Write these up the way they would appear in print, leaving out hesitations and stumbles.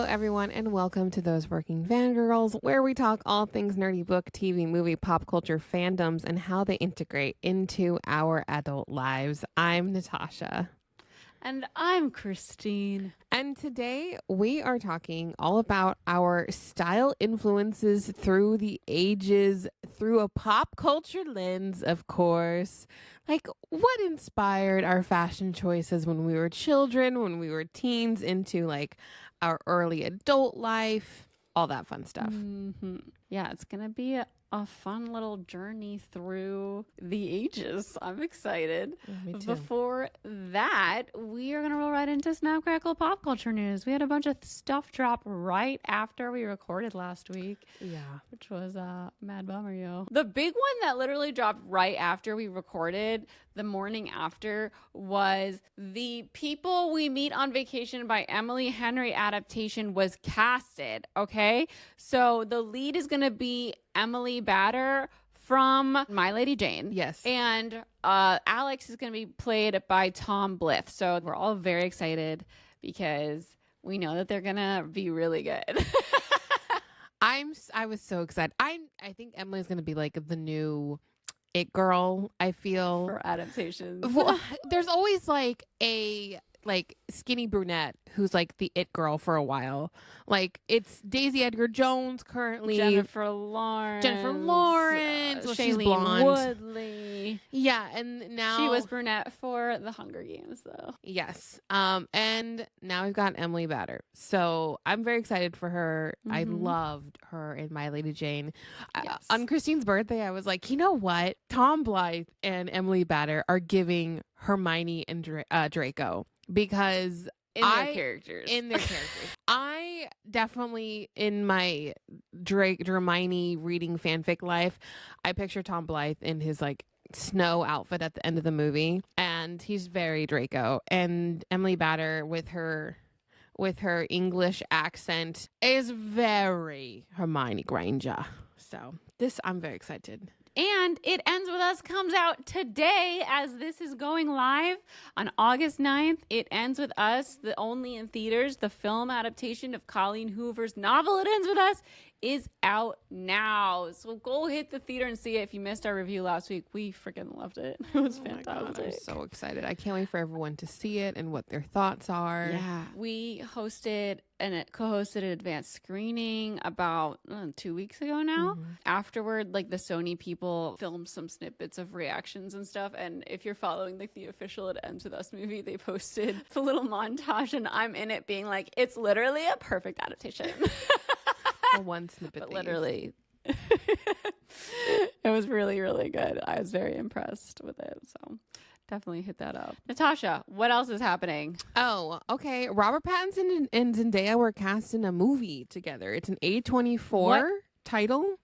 everyone, and welcome to Those Working Fangirls, where we talk all things nerdy book, TV, movie, pop culture, fandoms, and how they integrate into our adult lives. I'm Natasha. And I'm Christine. And today we are talking all about our style influences through the ages, through a pop culture lens, of course. Like, what inspired our fashion choices when we were children, when we were teens, into like our early adult life, all that fun stuff. Mm-hmm. Yeah, it's going to be a fun little journey through the ages. I'm excited. Me too. Before that, we are going to roll right into Snap Crackle pop culture news. We had a bunch of stuff drop right after we recorded last week. Yeah. Which was a mad bummer, yo. The big one that literally dropped right after we recorded, the morning after, was The People We Meet on Vacation by Emily Henry adaptation was casted, okay? So the lead is going to be Emily Batter from My Lady Jane. Yes. And Alex is going to be played by Tom Blyth. So we're all very excited because we know that they're going to be really good. I was so excited. I think Emily's going to be like the new it girl, I feel. For adaptations. Well, there's always like a skinny brunette who's like the it girl for a while. Like, it's Daisy Edgar Jones currently. Jennifer Lawrence. Well, she's Shailene blonde. Woodley. Yeah, and now She was brunette for the Hunger Games, though. Yes. And now we've got Emily Batter. So I'm very excited for her. Mm-hmm. I loved her in My Lady Jane. Yes. On Christine's birthday, I was like, you know what? Tom Blythe and Emily Batter are giving Hermione and Draco, because In their characters. I definitely, in my Hermione reading fanfic life, I picture Tom Blythe in his like snow outfit at the end of the movie, and he's very Draco. And Emily Batter with her English accent is very Hermione Granger. So this, I'm very excited. And It Ends With Us comes out today as this is going live on August 9th. It Ends With Us, the only in theaters, the film adaptation of Colleen Hoover's novel It Ends With Us, is out now. So go hit the theater and see it. If you missed our review last week, we freaking loved it. It was fantastic. My God, I'm so excited. I can't wait for everyone to see it and what their thoughts are. Yeah. We hosted and co-hosted an advanced screening about 2 weeks ago now. Mm-hmm. Afterward, like, the Sony people filmed some snippets of reactions and stuff. And if you're following like the official It Ends With Us movie, they posted the little montage, and I'm in it being like, it's literally a perfect adaptation. One snippet. But literally. It was really, really good. I was very impressed with it. So definitely hit that up. Natasha, what else is happening? Oh, okay. Robert Pattinson and Zendaya were cast in a movie together. It's an A24 title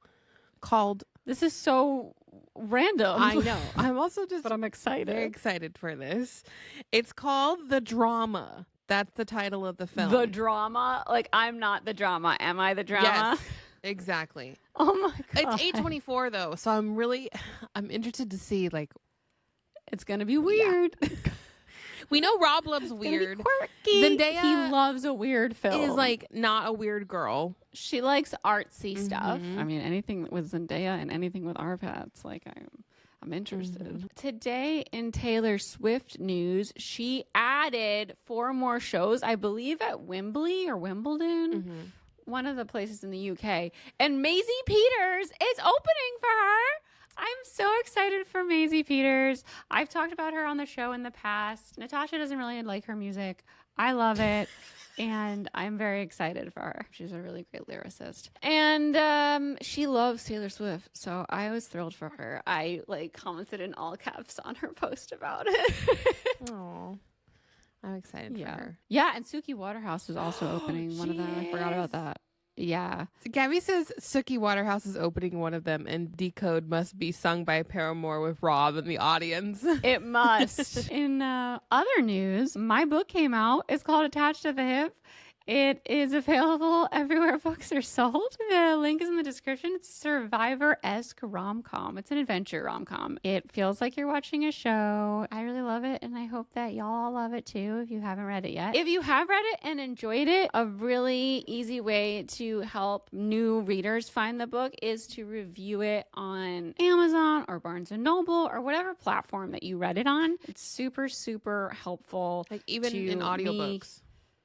called... This is so random. I know. I'm also just... But I'm excited. Very excited for this. It's called The Drama. That's the title of the film. The Drama? Like, I'm not the drama. Am I the drama? Yes, exactly. Oh my God. It's A24 though, so I'm interested to see, like... It's going to be weird. Yeah. We know Rob loves weird. Quirky. Zendaya, he loves a weird film. Is like not a weird girl. She likes artsy stuff. I mean, anything with Zendaya and anything with Arpats, like, I'm interested. Mm-hmm. Today in Taylor Swift news, she added 4 more shows, I believe at Wimbledon, one of the places in the UK. And Maisie Peters is opening for her. I'm so excited for Maisie Peters. I've talked about her on the show in the past. Natasha doesn't really like her music. I love it. And I'm very excited for her. She's a really great lyricist. And she loves Taylor Swift. So I was thrilled for her. I commented in all caps on her post about it. Oh, I'm excited for her. Yeah, and Suki Waterhouse is also opening one of them. I forgot about that. Yeah. So Gabby says Suki Waterhouse is opening one of them, and Decode must be sung by Paramore with Rob in the audience. It must. In other news, my book came out. It's called Attached to the Hip. It is available everywhere books are sold. The link is in the description. It's Survivor-esque rom-com. It's an adventure rom-com. It feels like you're watching a show. I really love it, and I hope that y'all love it too if you haven't read it yet. If you have read it and enjoyed it, a really easy way to help new readers find the book is to review it on Amazon or Barnes & Noble or whatever platform that you read it on. It's super, super helpful. Like even in audiobooks.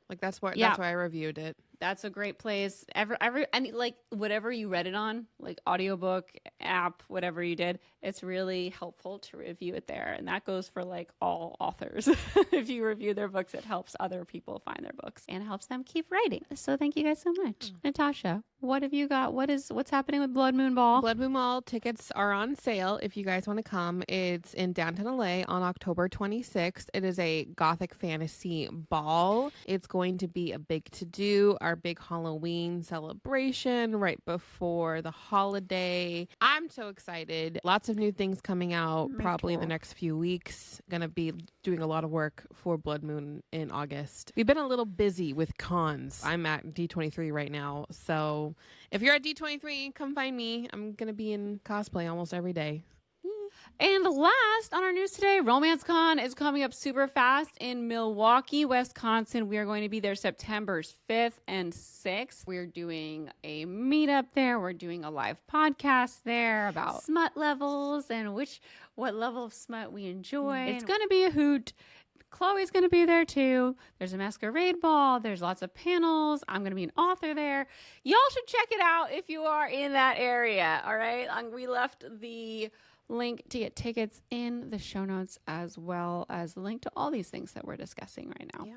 Like that's why I reviewed it. That's a great place. And like whatever you read it on, like audiobook, app, whatever you did, it's really helpful to review it there. And that goes for like all authors. If you review their books, it helps other people find their books and helps them keep writing. So thank you guys so much. Natasha, what have you got? What's happening with Blood Moon Ball? Blood Moon Ball tickets are on sale if you guys want to come. It's in downtown LA on October 26th. It is a gothic fantasy ball. It's going to be a big to-do, our big Halloween celebration right before the holiday. I'm so excited. Lots of new things coming out probably in the next few weeks. Gonna be doing a lot of work for Blood Moon in August. We've been a little busy with cons. I'm at D23 right now, so if you're at D23, come find me. I'm gonna be in cosplay almost every day. And last on our news today, Romance Con is coming up super fast in Milwaukee, Wisconsin. We are going to be there September 5th and 6th. We're doing a meetup there. We're doing a live podcast there about smut levels and what level of smut we enjoy. It's going to be a hoot. Chloe's going to be there too. There's a masquerade ball. There's lots of panels. I'm going to be an author there. Y'all should check it out if you are in that area. All right. We left the link to get tickets in the show notes, as well as the link to all these things that we're discussing right now. Yeah.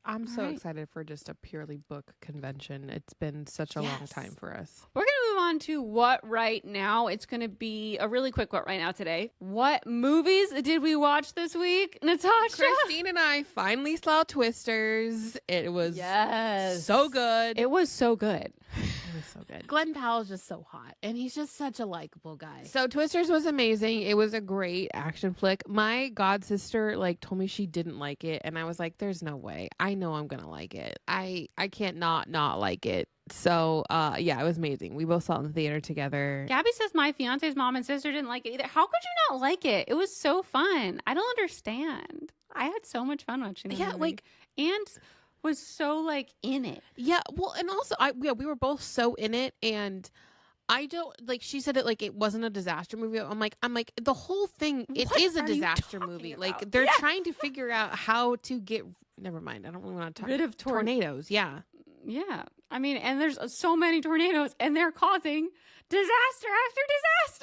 I'm so excited for just a purely book convention. It's been such a long time for us. We're going to move on to What Right Now. It's going to be a really quick What Right Now today. What movies did we watch this week, Natasha? Christine and I finally saw Twisters. It was so good. It was so good. It was so good. Glenn Powell's just so hot, and he's just such a likable guy. So Twisters was amazing. It was a great action flick. My god sister told me she didn't like it, and I was like, "There's no way. I know I'm gonna like it. I can't not like it." So it was amazing. We both saw it in the theater together. Gabby says my fiance's mom and sister didn't like it either. How could you not like it? It was so fun. I don't understand. I had so much fun watching the movie. And was so in it. Yeah, well, and also we were both so in it, and I don't she said it it wasn't a disaster movie. I'm like the whole thing, it is a disaster movie. About? They're trying to figure out how to get never mind. I don't really want to talk rid of tornadoes. Yeah. Yeah. I mean, and there's so many tornadoes, and they're causing disaster after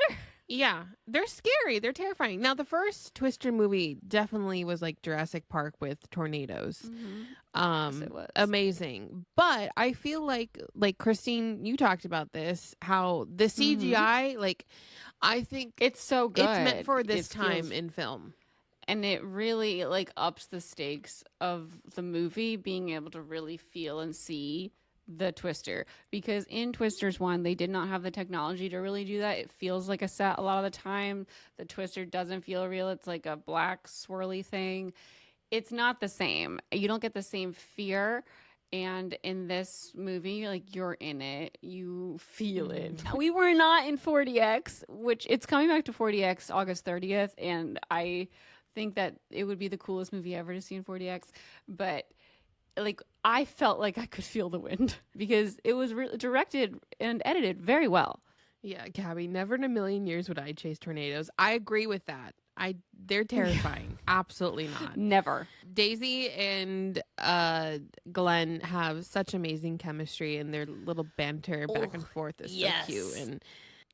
disaster. Yeah, they're scary. They're terrifying. Now, the first Twister movie definitely was like Jurassic Park with tornadoes. Yes, it was amazing. But I feel like Christine, you talked about this, how the CGI, I think it's so good. It's meant for this time in film. And it really ups the stakes of the movie, being able to really feel and see the Twister, because in Twisters 1 they did not have the technology to really do that. It feels like a set a lot of the time. The Twister doesn't feel real. It's like a black swirly thing. It's not the same. You don't get the same fear. And in this movie, you're in it, you feel it. We were not in 40X, which it's coming back to 40X August 30th, and I think that it would be the coolest movie ever to see in 40X, but I felt like I could feel the wind because it was directed and edited very well. Yeah, Gabby, never in a million years would I chase tornadoes. I agree with that. They're terrifying. Absolutely not. Never. Daisy and Glenn have such amazing chemistry, and their little banter back and forth is so cute. And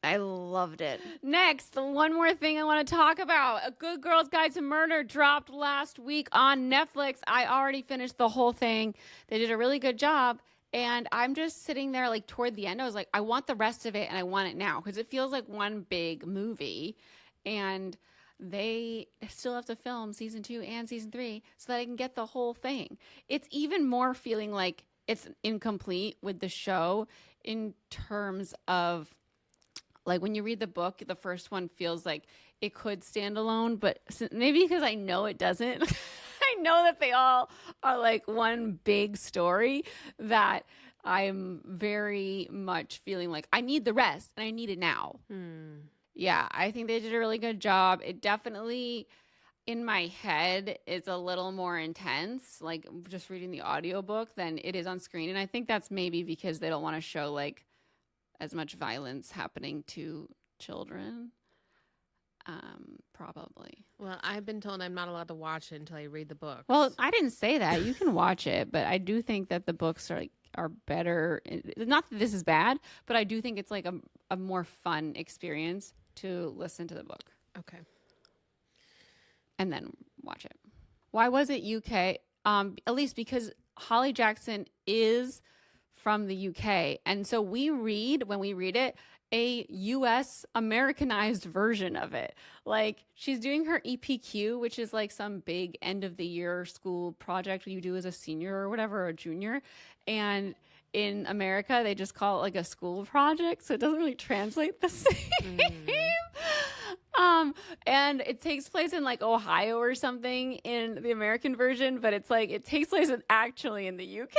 I loved it. Next, one more thing I want to talk about. A Good Girl's Guide to Murder dropped last week on Netflix. I already finished the whole thing. They did a really good job. And I'm just sitting there toward the end. I was like, I want the rest of it, and I want it now, because it feels like one big movie. And they still have to film season 2 and season 3 so that I can get the whole thing. It's even more feeling like it's incomplete with the show in terms of when you read the book, the first one feels like it could stand alone, but maybe because I know it doesn't. I I know that they all are like one big story that I'm very much feeling like I need the rest and I need it now. Yeah, I think they did a really good job. It definitely, in my head, is a little more intense, like just reading the audiobook than it is on screen. And I think that's maybe because they don't want to show like as much violence happening to children. Probably. Well, I've been told I'm not allowed to watch it until I read the book. Well, I didn't say that. You can watch it, but I do think that the books are better. Not that this is bad, but I do think it's like a more fun experience to listen to the book. Okay. And then watch it. Why was it UK? At least because Holly Jackson is from the UK. And so when we read it, a US Americanized version of it. Like she's doing her EPQ, which is like some big end of the year school project you do as a senior or whatever, or a junior. And in America, they just call it like a school project. So it doesn't really translate the same. And it takes place in like Ohio or something in the American version, but it's like, it takes place actually in the UK.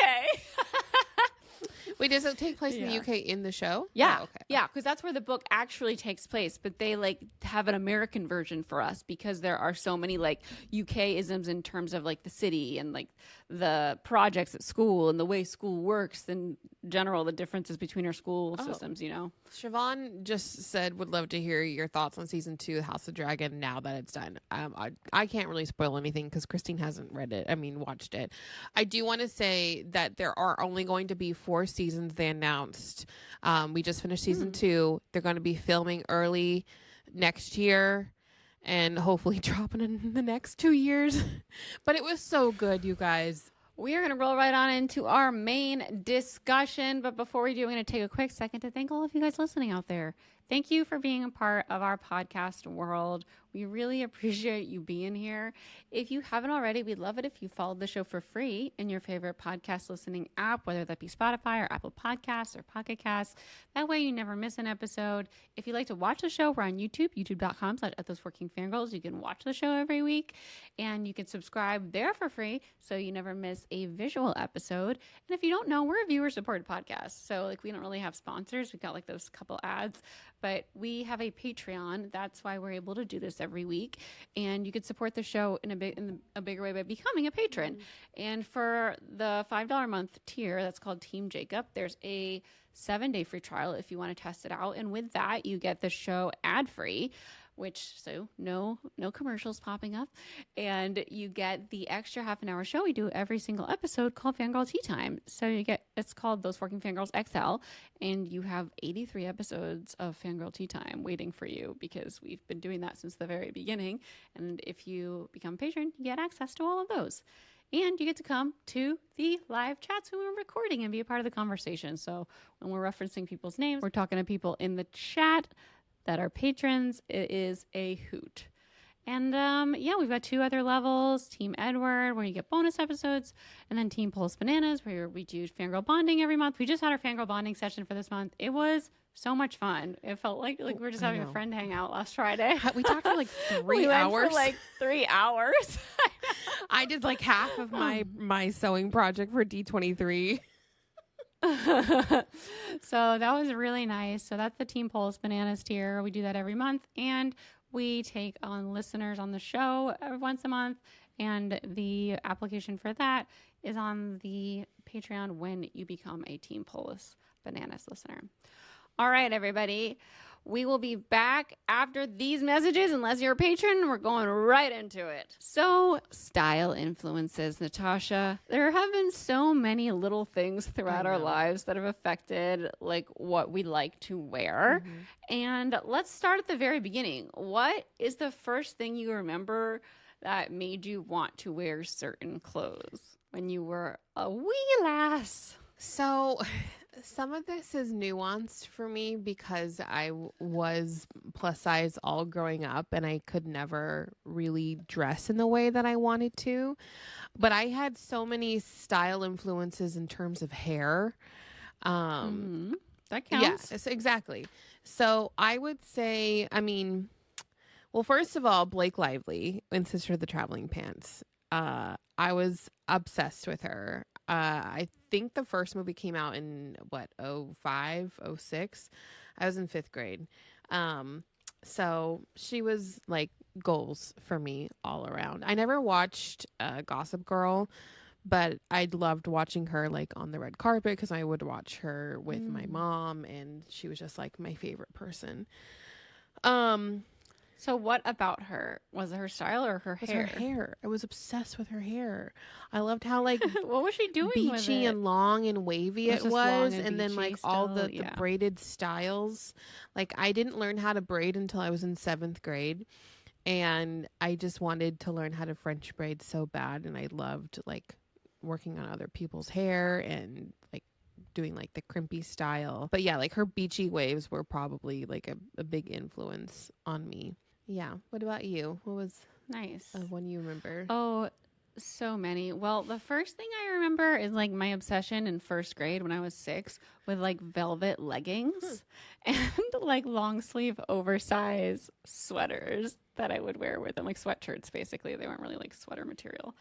Wait, does it take place in the UK in the show? Yeah. Oh, okay. Yeah, because that's where the book actually takes place. But they like have an American version for us because there are so many like UK isms in terms of like the city and like the projects at school and the way school works in general, the differences between our school systems, you know? Siobhan just said would love to hear your thoughts on season 2 House of Dragon now that it's done. I can't really spoil anything because Christine hasn't watched it. I do want to say that there are only going to be 4 seasons they announced. We just finished season 2. They're going to be filming early next year and hopefully dropping in the next 2 years. But it was so good, you guys. We are going to roll right on into our main discussion. But before we do, I'm going to take a quick second to thank all of you guys listening out there. Thank you for being a part of our podcast world. We really appreciate you being here. If you haven't already, we'd love it if you followed the show for free in your favorite podcast listening app, whether that be Spotify or Apple Podcasts or Pocket Casts. That way you never miss an episode. If you'd like to watch the show, we're on YouTube, youtube.com/@those4kingfangirls. You can watch the show every week and you can subscribe there for free so you never miss a visual episode. And if you don't know, we're a viewer-supported podcast. So like we don't really have sponsors. We've got like those couple ads, but we have a Patreon. That's why we're able to do this every week. And you can support the show in a bigger way by becoming a patron. And for the $5 a month tier, that's called Team Jacob, there's a 7-day free trial if you want to test it out. And with that, you get the show ad-free, so no commercials popping up, and you get the extra half an hour show we do every single episode called Fangirl Tea Time. So it's called Those 4 King Fangirls XL, and you have 83 episodes of Fangirl Tea Time waiting for you because we've been doing that since the very beginning. And if you become a patron, you get access to all of those. And you get to come to the live chats when we're recording and be a part of the conversation. So when we're referencing people's names, we're talking to people in the chat that are patrons. It is a hoot. And we've got 2 other levels. Team Edward, where you get bonus episodes, and then Team Polis Bananas, where we do fangirl bonding every month. We just had our fangirl bonding session for this month. It was so much fun. It felt like we were just having a friend hangout last Friday. We talked for like 3 we hours. Went for like 3 hours. I did like half of my sewing project for D23. So that was really nice. So that's the Team Polis Bananas tier. We do that every month, and we take on listeners on the show once a month, and the application for that is on the Patreon when you become a Team Polis Bananas listener. All right, everybody. We will be back after these messages. Unless you're a patron, we're going right into it. So, style influences, Natasha. There have been so many little things throughout our lives that have affected like what we like to wear. And let's start at the very beginning. What is the first thing you remember that made you want to wear certain clothes when you were a wee lass? So some of this is nuanced for me because I was plus size all growing up and I could never really dress in the way that I wanted to. But I had so many style influences in terms of hair. That counts. Yes, exactly. So I would say, well, first of all, Blake Lively in Sister of the Traveling Pants. I was obsessed with her. I think the first movie came out in what, 05, 06. I was in 5th grade. So she was like goals for me all around. I never watched Gossip Girl, but I loved watching her like on the red carpet because I would watch her with my mom, and she was just like my favorite person. So what about her? Was it her style or her hair? Her hair. I was obsessed with her hair. I loved how like what was she doing beachy with it? and long and wavy it just was, long and then beachy like all still, the braided styles. Like I didn't learn how to braid until I was in 7th grade, and I just wanted to learn how to French braid so bad, and I loved like working on other people's hair and like doing like the crimpy style. But yeah, like her beachy waves were probably like a big influence on me. Yeah. What about you? What was nice one you remember? Oh, so many. Well, the first thing I remember is like my obsession in 1st grade when I was 6 with like velvet leggings and like long sleeve oversized sweaters that I would wear with them, like sweatshirts basically. They weren't really like sweater material.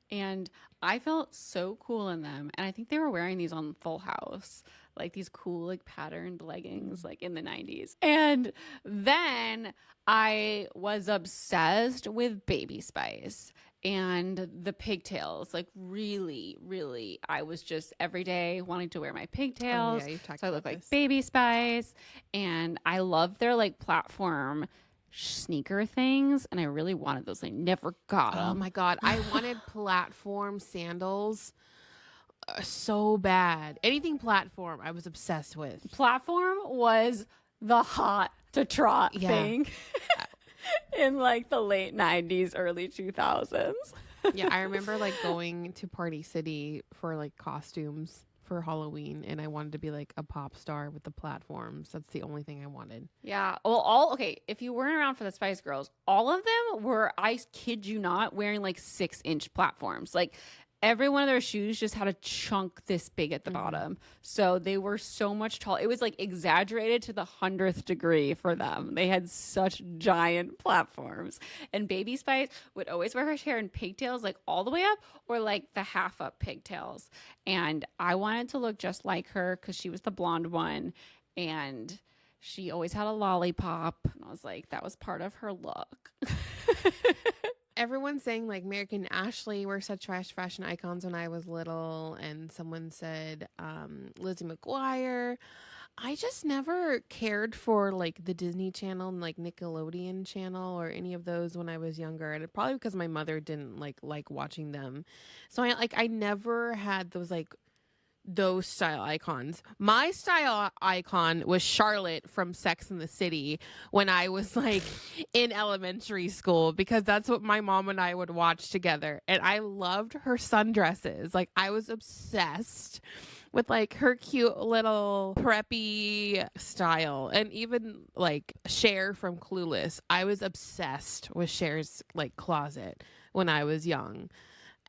And I felt so cool in them. And I think they were wearing these on Full House, like these cool, like patterned leggings, like in the 90s. And then I was obsessed with Baby Spice and the pigtails. Like really, really, I was just every day wanting to wear my pigtails. Oh, yeah, you've talked so I about look like this. Baby Spice. And I love their like platform sneaker things, and I really wanted those. I never got them. Oh my God. I wanted platform sandals so bad. Anything platform I was obsessed with. Platform was the hot to trot thing in like the late 90s, early 2000s. Yeah, I remember like going to Party City for like costumes for Halloween, and I wanted to be like a pop star with the platforms. That's the only thing I wanted. Yeah. Well, if you weren't around for the Spice Girls, all of them were, I kid you not, wearing like 6-inch platforms. Like every one of their shoes just had a chunk this big at the bottom. So they were so much tall. It was like exaggerated to the 100th degree for them. They had such giant platforms. And Baby Spice would always wear her hair in pigtails, like all the way up, or like the half up pigtails. And I wanted to look just like her because she was the blonde one. And she always had a lollipop. And I was like, that was part of her look. Everyone's saying like Merrick and Ashley were such fashion icons when I was little, and someone said Lizzie McGuire. I just never cared for like the Disney Channel and like Nickelodeon Channel or any of those when I was younger, and probably because my mother didn't like watching them. So I never had those style icons. My style icon was Charlotte from Sex and the City when I was like in elementary school, because that's what my mom and I would watch together. And I loved her sundresses. Like I was obsessed with like her cute little preppy style. And even like Cher from Clueless. I was obsessed with Cher's like closet when I was young.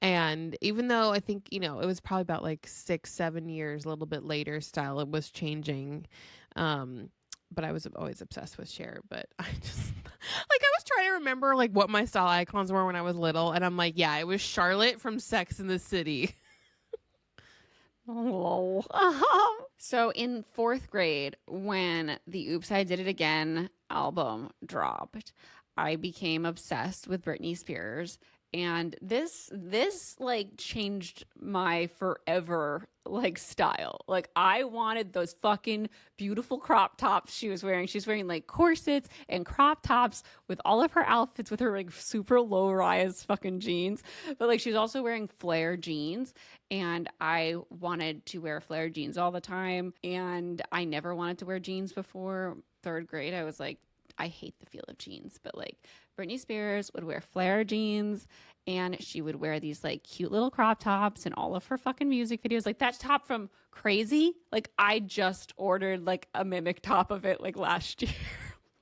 And even though I think, it was probably about like 6-7 years, a little bit later style, it was changing. But I was always obsessed with Cher. But I just, like, I was trying to remember like what my style icons were when I was little. And I'm like, yeah, it was Charlotte from Sex and the City. Oh. So in 4th grade, when the Oops, I Did It Again album dropped, I became obsessed with Britney Spears. And this like changed my forever like style. Like I wanted those fucking beautiful crop tops she was wearing. She's wearing like corsets and crop tops with all of her outfits with her like super low rise fucking jeans. But like she's also wearing flare jeans, and I wanted to wear flare jeans all the time. And I never wanted to wear jeans before 3rd grade. I was like, I hate the feel of jeans, but like Britney Spears would wear flare jeans, and she would wear these like cute little crop tops in all of her fucking music videos. Like that top from Crazy, like I just ordered like a mimic top of it like last year.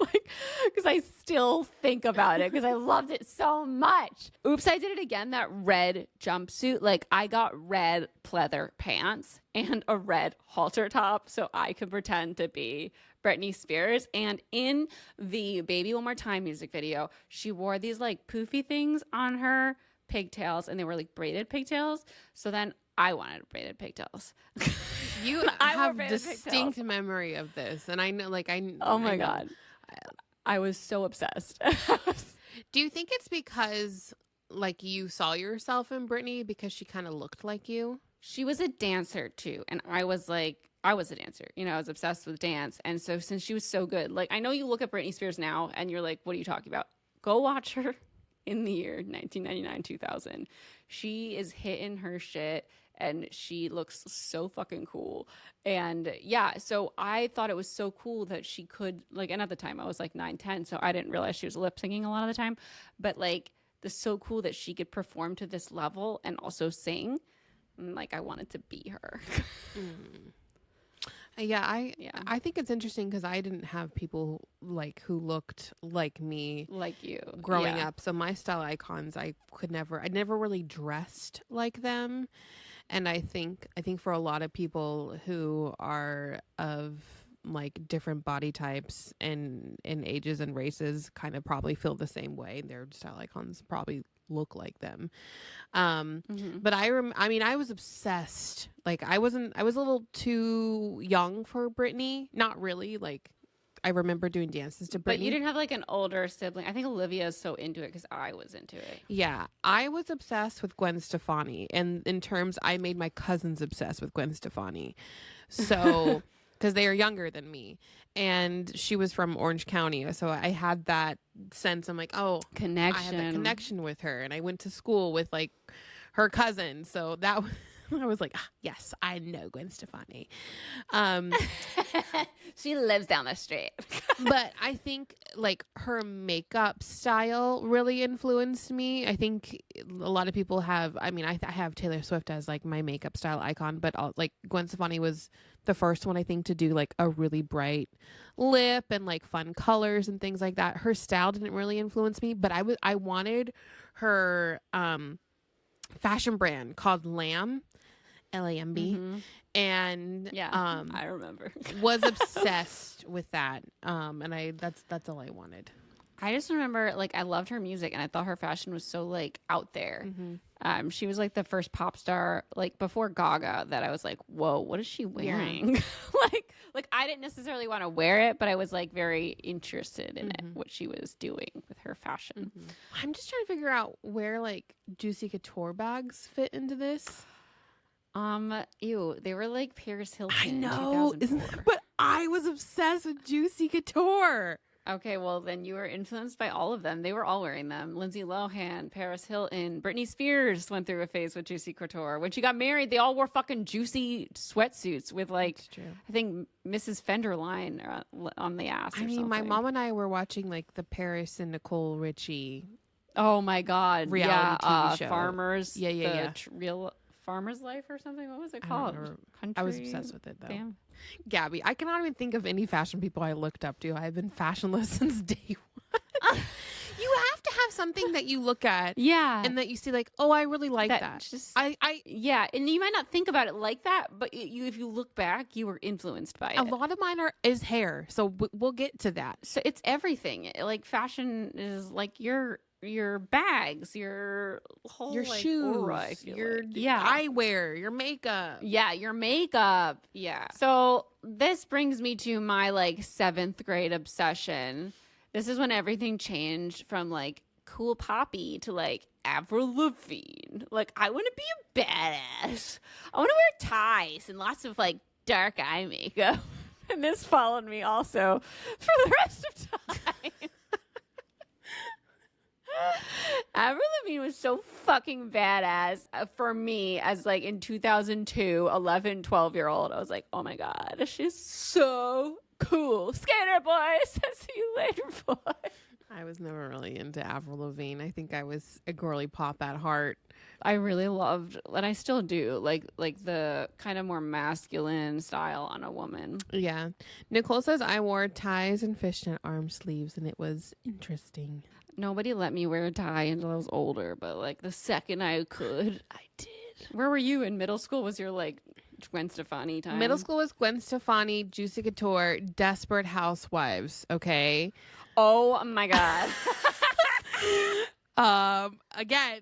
Like, because I still think about it because I loved it so much. Oops, I Did It Again, that red jumpsuit. Like I got red pleather pants and a red halter top so I could pretend to be Britney Spears. And in the Baby One More Time music video, she wore these like poofy things on her pigtails, and they were like braided pigtails. So then I wanted braided pigtails. You have distinct memory of this, and I know, like, oh my God, I was so obsessed. Do you think it's because, like, you saw yourself in Britney because she kind of looked like you? She was a dancer too, and I was a dancer. You know, I was obsessed with dance, and so since she was so good, like, I know you look at Britney Spears now, and you're like, what are you talking about? Go watch her in the year 1999, 2000. She is hitting her shit, and she looks so fucking cool. And yeah, so I thought it was so cool that she could, like, and at the time I was like 9, 10, so I didn't realize she was lip syncing a lot of the time. But like, it's so cool that she could perform to this level and also sing. And like, I wanted to be her. Yeah, I think it's interesting because I didn't have people like who looked like me, like you, growing up. So my style icons, I never really dressed like them. And I think for a lot of people who are of like different body types and ages and races, kind of probably feel the same way. Their style icons probably look like them. But I was obsessed. Like, I was a little too young for Britney. Not really. Like, I remember doing dances to Britney. But you didn't have like an older sibling. I think Olivia is so into it because I was into it. Yeah, I was obsessed with Gwen Stefani, and in terms, I made my cousins obsessed with Gwen Stefani. So, because they are younger than me, and she was from Orange County, so I had that sense. I'm like, oh, connection. I had that connection with her, and I went to school with like her cousin, so that. I was like, yes, I know Gwen Stefani. She lives down the street. But I think like her makeup style really influenced me. I think a lot of people have, I have Taylor Swift as like my makeup style icon, but like Gwen Stefani was the first one, I think, to do like a really bright lip and like fun colors and things like that. Her style didn't really influence me, but I wanted her fashion brand called Lamb. Lamb. And I remember. was obsessed with that. And that's all I wanted. I just remember, like, I loved her music, and I thought her fashion was so like out there. She was like the first pop star, like before Gaga, that I was like, whoa, what is she wearing? Yeah. like I didn't necessarily want to wear it, but I was like very interested in it, what she was doing with her fashion. I'm just trying to figure out where like Juicy Couture bags fit into this. They were like Paris Hilton. I know, but I was obsessed with Juicy Couture. Okay, well then you were influenced by all of them. They were all wearing them. Lindsay Lohan, Paris Hilton, Britney Spears went through a phase with Juicy Couture. When she got married, they all wore fucking juicy sweatsuits with like, I think Mrs. Fenderline on the ass. I mean, my mom and I were watching like the Paris and Nicole Richie. Oh my God, reality TV show. Farmers. Yeah. Real Farmer's Life or something. What was it called? I was obsessed with it though. Damn. Gabby, I cannot even think of any fashion people I looked up to. I've been fashionless since day one. You have to have something that you look at, and that you see like, oh, I really like that. Just, and you might not think about it like that, but if you look back, you were influenced by it. A lot of mine is hair, so we'll get to that. So it's everything. Like fashion is like your bags, your whole your like, shoes, aura, your eyewear, your makeup. Yeah, your makeup. Yeah. So this brings me to my like 7th grade obsession. This is when everything changed from like cool poppy to like Avril Lavigne. Like, I want to be a badass. I want to wear ties and lots of like dark eye makeup. And this followed me also for the rest of time. Avril Lavigne was so fucking badass for me as like in 2002, 11, 12-year-old. I was like, oh my God, she's so cool. Skater boy, see you later, boy. I was never really into Avril Lavigne. I think I was a girly pop at heart. I really loved, and I still do, like the kind of more masculine style on a woman. Yeah. Nicole says I wore ties and fishnet arm sleeves, and it was interesting. Nobody let me wear a tie until I was older, but like the second I could, I did. Where were you in middle school? Was your like Gwen Stefani time? Middle school was Gwen Stefani, Juicy Couture, Desperate Housewives. Okay. Oh my God. Again,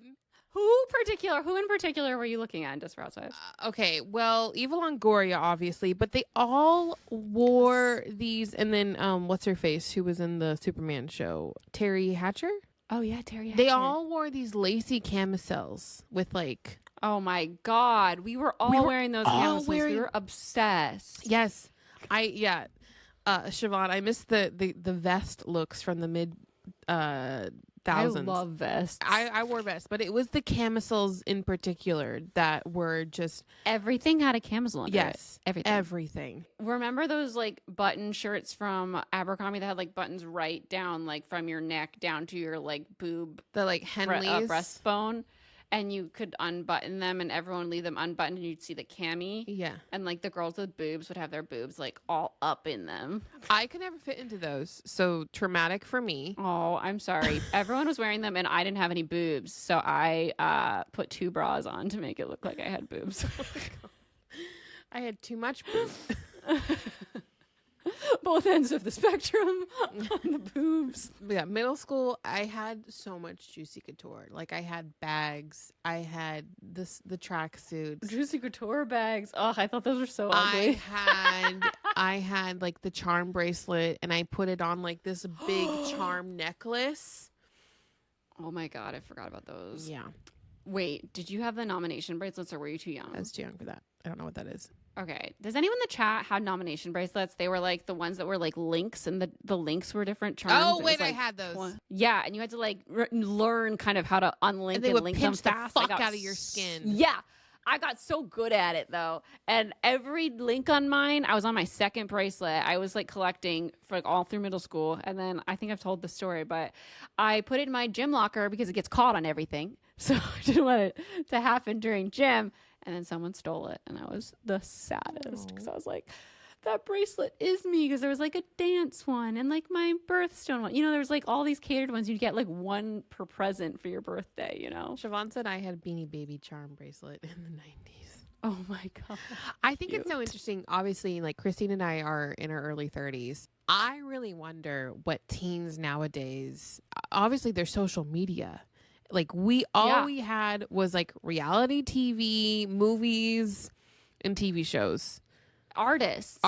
Who in particular were you looking at in Desperate Housewives? Okay, well, Eva Longoria, obviously, but they all wore these. And then, what's her face? Who was in the Superman show? Terry Hatcher? Oh, yeah, Terry Hatcher. They all wore these lacy camisoles with like... Oh, my God. We were all wearing those camisoles. We were obsessed. Yes. Siobhan, I missed the vest looks from the mid thousands. I love vests. I wore vests, but it was the camisoles in particular that were just... Everything had a camisole under it. Everything. Remember those like button shirts from Abercrombie that had like buttons right down, like from your neck down to your like boob, the like Henleys, breastbone, and you could unbutton them, and everyone would leave them unbuttoned, and you'd see the cami. Yeah, and like the girls with boobs would have their boobs like all up in them. I could never fit into those, so traumatic for me. Oh, I'm sorry. Everyone was wearing them, and I didn't have any boobs, so I put 2 bras on to make it look like I had boobs. I had too much boobs. Both ends of the spectrum on the boobs. Yeah, middle school, I had so much Juicy Couture. Like, I had bags. I had the tracksuits. Juicy Couture bags. Oh, I thought those were so ugly. I had like the charm bracelet, and I put it on like this big charm necklace. Oh my God, I forgot about those. Yeah. Wait, did you have the nomination bracelets, or were you too young? I was too young for that. I don't know what that is. Okay. Does anyone in the chat have nomination bracelets? They were like the ones that were like links, and the links were different charms. Oh, wait, I had those. Yeah, and you had to like learn kind of how to unlink and, they would link pinch them fast. the fuck out of your skin. Yeah. I got so good at it though. And every link on mine, I was on my second bracelet. I was like collecting for like all through middle school. And then I think I've told the story, but I put it in my gym locker because it gets caught on everything. So I didn't want it to happen during gym. And then someone stole it. And I was the saddest because I was like, that bracelet is me, because there was like a dance one and like my birthstone one. You know, there was like all these catered ones. You'd get like one per present for your birthday, you know? Siobhan said I had a Beanie Baby charm bracelet in the 90s. Oh my God. I think it's so interesting. Obviously, like Christine and I are in our early 30s. I really wonder what teens nowadays, obviously there's social media. Like we had was like reality TV, movies, and TV shows. Artists.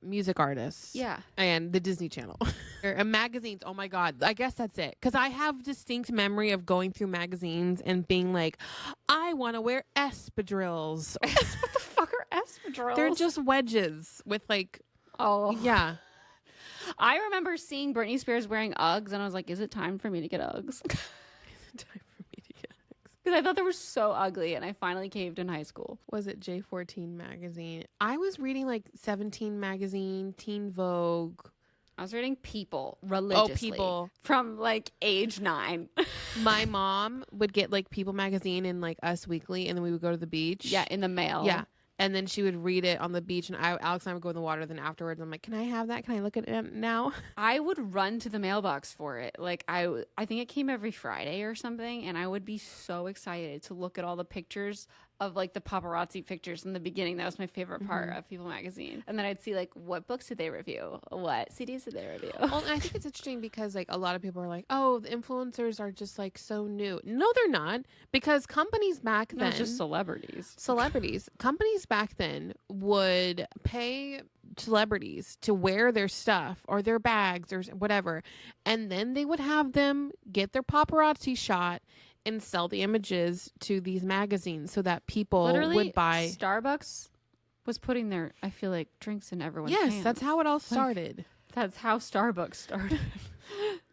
Music artists. Yeah. And the Disney Channel. And magazines. Oh my God. I guess that's it. Because I have distinct memory of going through magazines and being like, I want to wear espadrilles. What the fuck are espadrilles? They're just wedges with like... Oh. Yeah. I remember seeing Britney Spears wearing Uggs, and I was like, is it time for me to get Uggs? Time for me to get Uggs. Because I thought they were so ugly, and I finally caved in high school. Was it J14 magazine? I was reading like 17 magazine, Teen Vogue. I was reading People religiously. Oh, People. From like age 9. My mom would get like People magazine and like Us Weekly, and then we would go to the beach. Yeah, in the mail. Yeah. And then she would read it on the beach, and Alex and I would go in the water. Then afterwards, I'm like, can I have that? Can I look at it now? I would run to the mailbox for it. Like I think it came every Friday or something, and I would be so excited to look at all the pictures of like the paparazzi pictures in the beginning. That was my favorite part of People magazine. And then I'd see like, what books did they review? What CDs did they review? Well, and I think it's interesting because like a lot of people are like, oh, the influencers are just like so new. No, they're not, because companies back then, it's just celebrities. Companies back then would pay celebrities to wear their stuff or their bags or whatever, and then they would have them get their paparazzi shot and sell the images to these magazines so that people would buy. Starbucks was putting their, I feel like, drinks in everyone's hands. That's how it all started. That's how Starbucks started.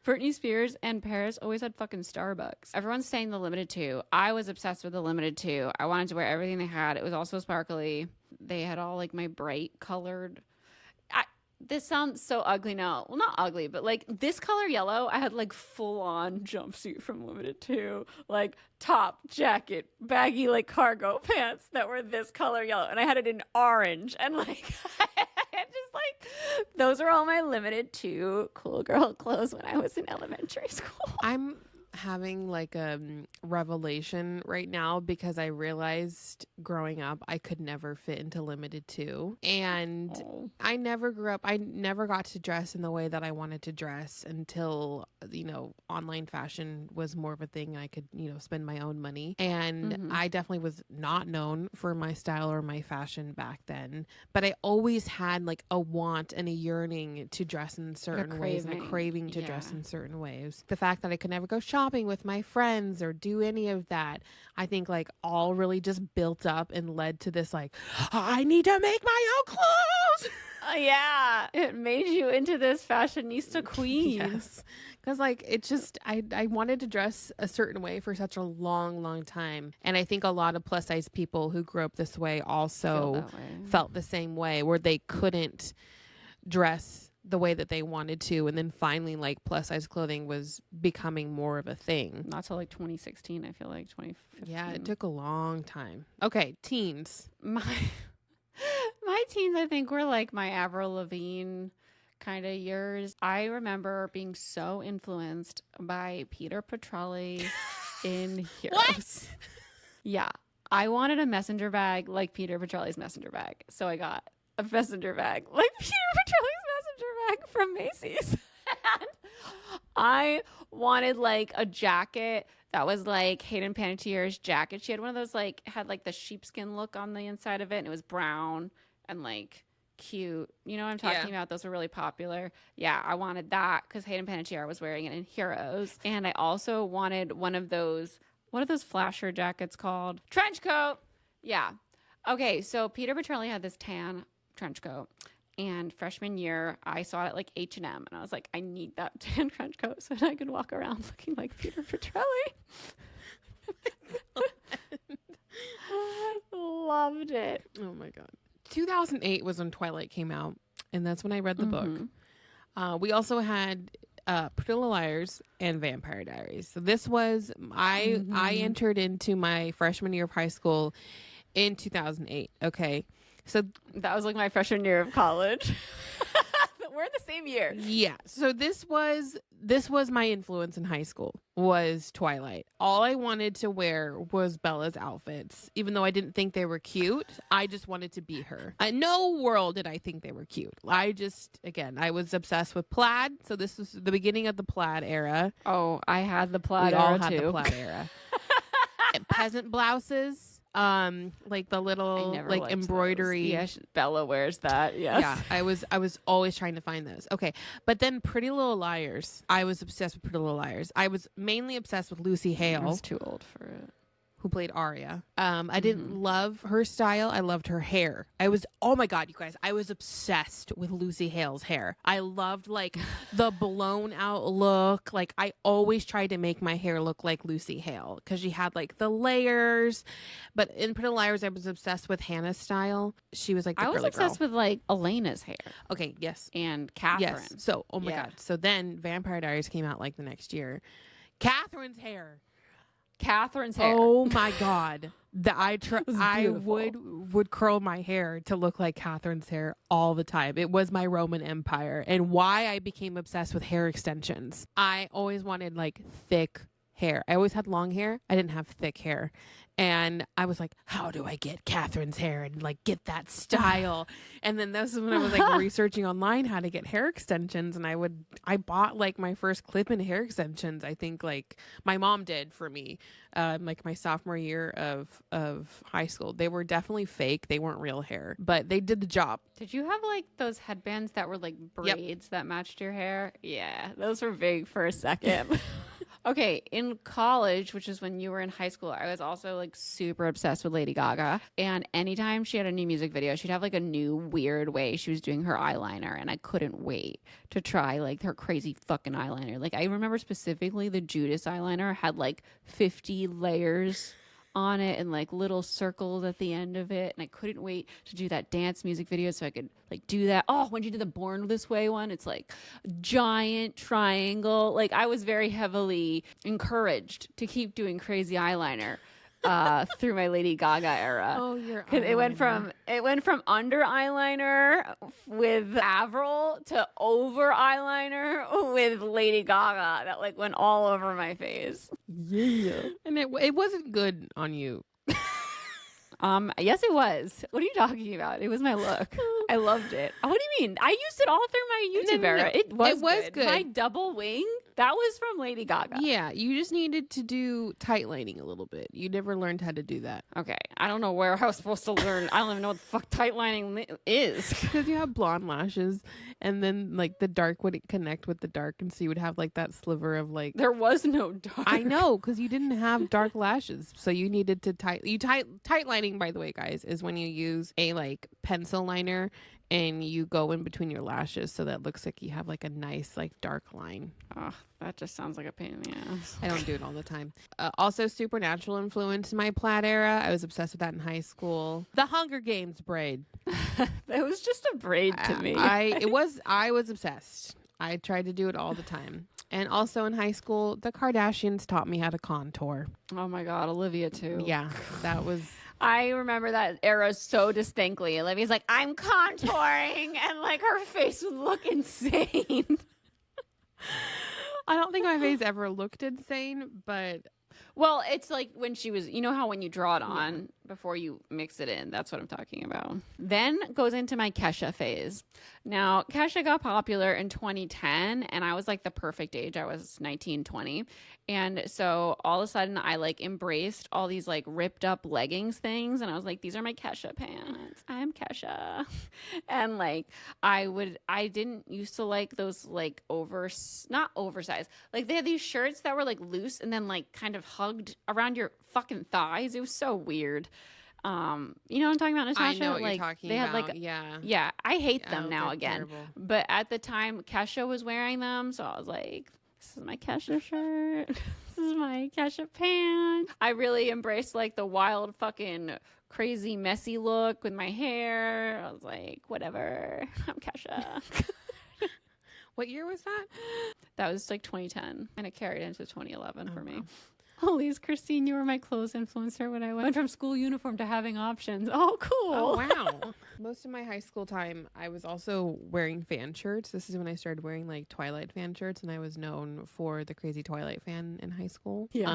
Britney Spears and Paris always had fucking Starbucks. Everyone's saying the Limited 2. I was obsessed with the Limited 2. I wanted to wear everything they had. It was also sparkly. They had all like my bright colored... This sounds so ugly now. Well, not ugly, but like this color yellow, I had like full on jumpsuit from Limited 2, like top, jacket, baggy like cargo pants that were this color yellow. And I had it in orange. And like, just like, those are all my Limited 2 cool girl clothes when I was in elementary school. having like a revelation right now because I realized growing up I could never fit into limited 2. And I never grew up, I never got to dress in the way that I wanted to dress until, you know, online fashion was more of a thing. I could, you know, spend my own money. And I definitely was not known for my style or my fashion back then. But I always had like a want and a yearning to dress in certain ways and a craving to dress in certain ways. The fact that I could never go shopping with my friends or do any of that, I think like all really just built up and led to this like, I need to make my own clothes. Yeah, it made you into this fashionista queen. Yes, because like it just I wanted to dress a certain way for such a long time, and I think a lot of plus size people who grew up this way also felt the same way, where they couldn't dress the way that they wanted to, and then finally like plus size clothing was becoming more of a thing. Not till like 2016, I feel like 2015. Yeah, it took a long time. Okay, teens. My teens, I think, were like my Avril Lavigne kind of years. I remember being so influenced by Peter Petrelli in Heroes. What? Yeah. I wanted a messenger bag like Peter Petrelli's messenger bag. So I got a messenger bag like Peter Petrelli's messenger bag from Macy's. And I wanted like a jacket that was like Hayden Panettiere's jacket. She had one of those like, had like the sheepskin look on the inside of it, and it was brown and like cute. You know what I'm talking about? Those were really popular. Yeah, I wanted that because Hayden Panettiere was wearing it in Heroes. And I also wanted one of those, what are those flasher jackets called? Trench coat. Yeah. Okay, so Peter Petrelli had this tan trench coat. And freshman year, I saw it at like H&M, and I was like, I need that tan trench coat so that I could walk around looking like Peter Petrelli. I loved it. Oh my God. 2008 was when Twilight came out, and that's when I read the book. We also had Pretty Little Liars and Vampire Diaries. So this was, I entered into my freshman year of high school in 2008. Okay. So that was like my freshman year of college. We're in the same year. Yeah. So this was my influence in high school, was Twilight. All I wanted to wear was Bella's outfits. Even though I didn't think they were cute, I just wanted to be her. In no world did I think they were cute. I was obsessed with plaid. So this was the beginning of the plaid era. Oh, I had the plaid era. We all had too. the plaid era. And peasant blouses. Like the little like embroidery. Yeah, Bella wears that. Yes. Yeah, I was always trying to find those. Okay, but then Pretty Little Liars. I was obsessed with Pretty Little Liars. I was mainly obsessed with Lucy Hale. I was too old for it. Who played Arya. I didn't love her style. I loved her hair. Oh my God, you guys, I was obsessed with Lucy Hale's hair. I loved like the blown out look. Like I always tried to make my hair look like Lucy Hale because she had like the layers. But in Pretty Little Liars, I was obsessed with Hannah's style. She was like the girly girl. I was obsessed with like Elena's hair. Okay, yes. And Catherine. Yes. So, oh my God. So then Vampire Diaries came out like the next year. Catherine's hair. Oh my God. I would curl my hair to look like Catherine's hair all the time. It was my Roman Empire, and why I became obsessed with hair extensions. I always wanted like thick hair. I always had long hair. I didn't have thick hair. And I was like, how do I get Catherine's hair and like get that style? And then this is when I was like researching online how to get hair extensions. And I bought like my first clip-in hair extensions. I think like my mom did for me, like my sophomore year of high school. They were definitely fake. They weren't real hair, but they did the job. Did you have like those headbands that were like braids that matched your hair? Yeah, those were big for a second. Okay, in college, which is when you were in high school, I was also like super obsessed with Lady Gaga. And anytime she had a new music video, she'd have like a new weird way she was doing her eyeliner. And I couldn't wait to try like her crazy fucking eyeliner. Like I remember specifically the Judas eyeliner had like 50 layers on it and like little circles at the end of it, and I couldn't wait to do that dance music video so I could like do that. Oh, when you did the Born This Way one, it's like a giant triangle. Like I was very heavily encouraged to keep doing crazy eyeliner. through my Lady Gaga era. Oh, your Because it went from under eyeliner with Avril to over eyeliner with Lady Gaga. That like went all over my face. Yeah. And it wasn't good on you. Yes, it was. What are you talking about? It was my look. I loved it. What do you mean? I used it all through my YouTube era. It was good. My double wing, that was from Lady Gaga. Yeah, you just needed to do tight lining a little bit. You never learned how to do that. Okay, I don't know where I was supposed to learn. I don't even know what the fuck tight lining is. Because you have blonde lashes, and then like the dark would connect with the dark, and so you would have like that sliver of like. There was no dark. I know, because you didn't have dark lashes, so you needed to tight lining. By the way, guys, is when you use a like pencil liner and you go in between your lashes, so that looks like you have like a nice like dark line. Oh, that just sounds like a pain in the ass. I don't do it all the time. Also, Supernatural influenced my plaid era. I was obsessed with that in high school. The Hunger Games braid. That was just a braid to me. I was obsessed. I tried to do it all the time. And also in high school, the Kardashians taught me how to contour. Oh my God, Olivia too. Yeah, that was. I remember that era so distinctly. Olivia's like, I'm contouring, and like her face would look insane. I don't think my face ever looked insane, but. Well, it's like when she was, you know how when you draw it on before you mix it in, that's what I'm talking about. Then goes into my Kesha phase. Now, Kesha got popular in 2010, and I was like the perfect age. I was 19, 20. And so all of a sudden I like embraced all these like ripped up leggings things. And I was like, these are my Kesha pants. I'm Kesha. And like, I didn't used to like those like not oversized. Like they had these shirts that were like loose and then like kind of hugged around your fucking thighs. It was so weird. You know what I'm talking about, Natasha? I know what like, you're talking they about. had like, yeah. I hate them now again. Terrible. But at the time, Kesha was wearing them, so I was like, this is my Kesha shirt. This is my Kesha pants. I really embraced like the wild fucking crazy messy look with my hair. I was like, whatever. I'm Kesha. What year was that? That was like 2010, and it carried into 2011 for me. Please, Christine, you were my clothes influencer when I went from school uniform to having options. Oh, cool. Oh, wow. Most of my high school time, I was also wearing fan shirts. This is when I started wearing like Twilight fan shirts, and I was known for the crazy Twilight fan in high school. Yes.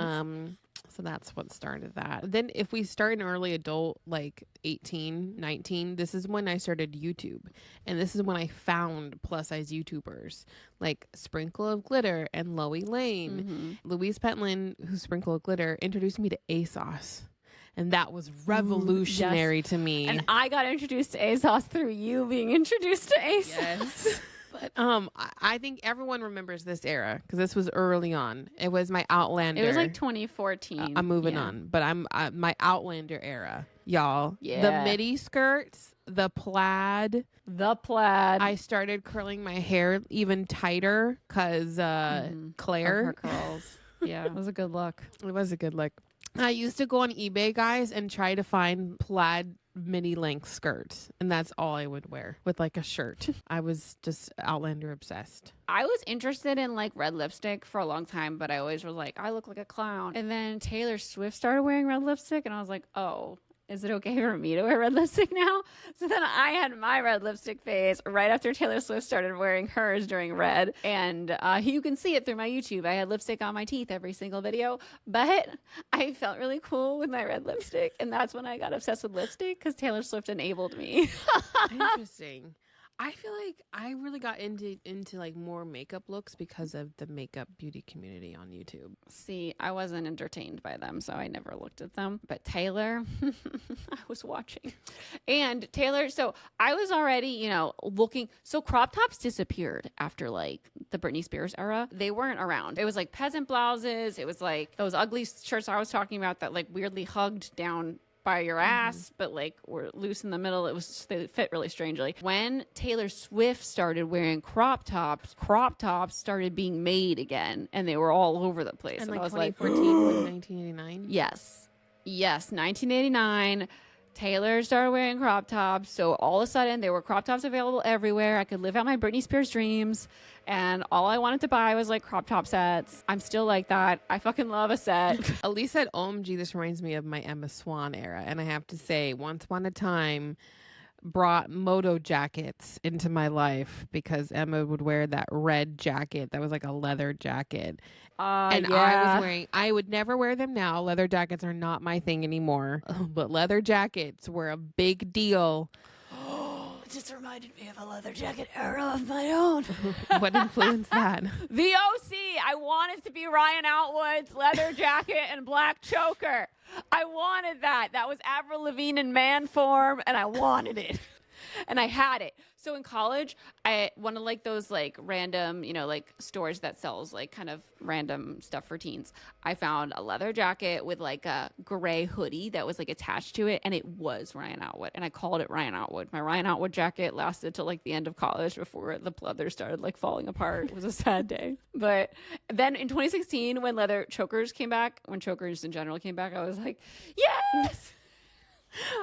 So that's what started that. Then if we start an early adult, like 18, 19, this is when I started YouTube. And this is when I found plus size YouTubers like Sprinkle of Glitter and Loey Lane. Louise Pentland, who's Sprinkle of Glitter, introduced me to ASOS. And that was revolutionary to me. And I got introduced to ASOS through you being introduced to ASOS. Yes. But I think everyone remembers this era because this was early on. It was my Outlander. It was like 2014. I'm moving on, but I'm my Outlander era, y'all. Yeah. The midi skirts, the plaid. I started curling my hair even tighter because Claire. Her curls. Yeah, it was a good look. It was a good look. I used to go on eBay, guys, and try to find plaid mini length skirts, and that's all I would wear with like a shirt. I was just Outlander obsessed. I was interested in like red lipstick for a long time, but I always was like, I look like a clown. And then Taylor Swift started wearing red lipstick, and I was like, oh, is it okay for me to wear red lipstick now? So then I had my red lipstick phase right after Taylor Swift started wearing hers during red. And you can see it through my YouTube. I had lipstick on my teeth every single video, but I felt really cool with my red lipstick. And that's when I got obsessed with lipstick because Taylor Swift enabled me. Interesting. I feel like I really got into like more makeup looks because of the makeup beauty community on YouTube. See, I wasn't entertained by them, so I never looked at them. But Taylor, I was watching. And Taylor, so I was already, looking. So crop tops disappeared after like the Britney Spears era. They weren't around. It was like peasant blouses. It was like those ugly shirts I was talking about that like weirdly hugged down by your ass, but like were loose in the middle. They fit really strangely. When Taylor Swift started wearing crop tops started being made again, and they were all over the place. And I like was 2014, 1989. Yes, 1989. Taylor started wearing crop tops, so all of a sudden there were crop tops available everywhere. I could live out my Britney Spears dreams, and all I wanted to buy was like crop top sets. I'm still like that. I fucking love a set. Elise said, OMG, this reminds me of my Emma Swan era. And I have to say, once upon a time, brought moto jackets into my life because Emma would wear that red jacket that was like a leather jacket. And Yeah. I would never wear them now. Leather jackets are not my thing anymore. But leather jackets were a big deal. It just reminded me of a leather jacket era of my own. What influenced that? The OC. I wanted to be Ryan Outwood's leather jacket and black choker. I wanted that. That was Avril Lavigne in man form, and I wanted it. And I had it. So in college, I one of like those like random, like stores that sells like kind of random stuff for teens. I found a leather jacket with like a gray hoodie that was like attached to it, and it was Ryan Outwood, and I called it Ryan Outwood. My Ryan Outwood jacket lasted till like the end of college before the leather started like falling apart. It was a sad day. But then in 2016, when leather chokers came back, when chokers in general came back, I was like, yes.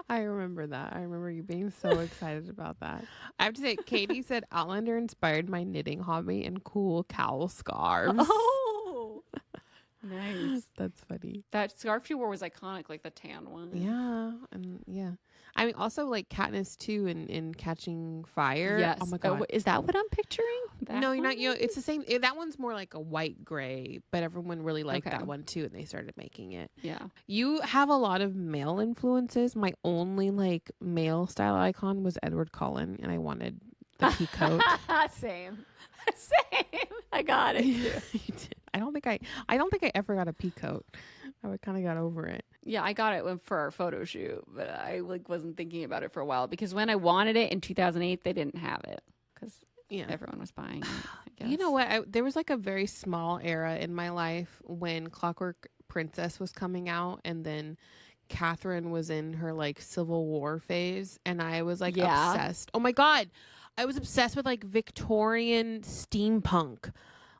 I remember that. I remember you being so excited about that. I have to say, Katie said Outlander inspired my knitting hobby and cool cowl scarves. Oh, nice. That's funny. That scarf you wore was iconic, like the tan one. Yeah. And yeah. I mean, also like Katniss too in Catching Fire. Yes. Oh my God. Is that what I'm picturing? No, you're not. It's the same. That one's more like a white gray, but everyone really liked that one too, and they started making it. Yeah. You have a lot of male influences. My only like male style icon was Edward Cullen, and I wanted the pea coat. Same. I got it. You did. I don't think I ever got a pea coat. I kind of got over it. Yeah, I got it for our photo shoot, but I like wasn't thinking about it for a while because when I wanted it in 2008, they didn't have it because everyone was buying it. I guess. You know what? There was like a very small era in my life when Clockwork Princess was coming out, and then Catherine was in her like Civil War phase, and I was like obsessed. Oh my God, I was obsessed with like Victorian steampunk,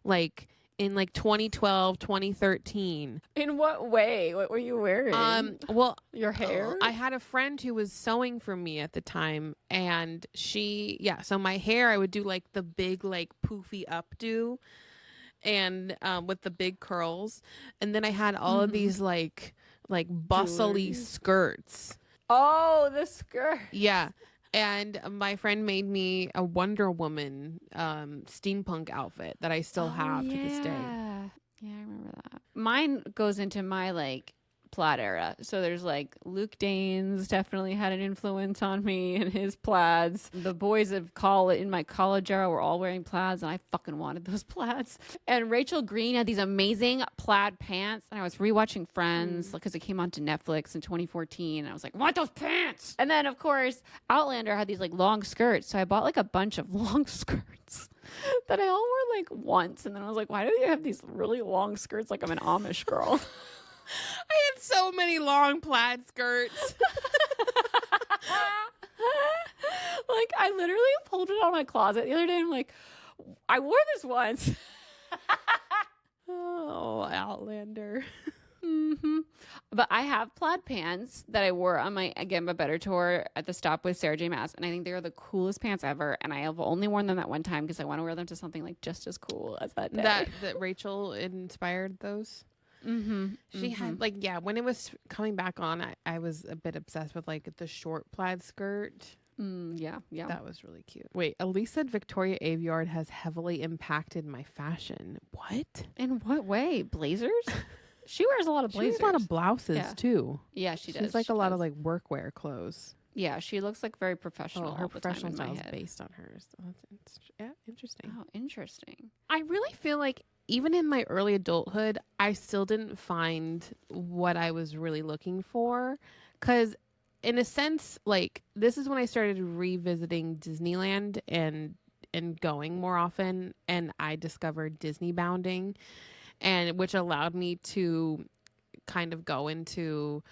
like in like 2012, 2013. In what way? What were you wearing? Well, your hair? I had a friend who was sewing for me at the time, and so my hair, I would do like the big, like poofy updo and with the big curls. And then I had all of these like bustly skirts. Oh, the skirt. Yeah. And my friend made me a Wonder Woman steampunk outfit that I still have to this day. Yeah, I remember that. Mine goes into my like plaid era. So there's like Luke Danes definitely had an influence on me and his plaids. The boys of in my college era were all wearing plaids, and I fucking wanted those plaids. And Rachel Green had these amazing plaid pants, and I was rewatching Friends because it came onto Netflix in 2014, and I was like, I want those pants. And then of course Outlander had these like long skirts, so I bought like a bunch of long skirts that I all wore like once, and then I was like, why do you have these really long skirts like I'm an Amish girl? I had so many long plaid skirts. Like, I literally pulled it out of my closet the other day. I'm like, I wore this once. Oh, Outlander. But I have plaid pants that I wore on my Again But Better tour at the stop with Sarah J. Maas, and I think they are the coolest pants ever. And I have only worn them that one time because I want to wear them to something like just as cool as that day. That Rachel inspired those. She had like when it was coming back on, I was a bit obsessed with like the short plaid skirt. Yeah That was really cute. Wait, Elise said Victoria Aveyard has heavily impacted my fashion. What? In what way? Blazers? She wears a lot of blazers. She wears a lot of blouses too. Yeah, she does. She's like a lot of like workwear clothes. Yeah, she looks like very professional. Her professional style is based on hers. Interesting. Oh, interesting. I really feel like even in my early adulthood, I still didn't find what I was really looking for. Because in a sense, like this is when I started revisiting Disneyland and going more often. And I discovered Disney bounding, and which allowed me to kind of go into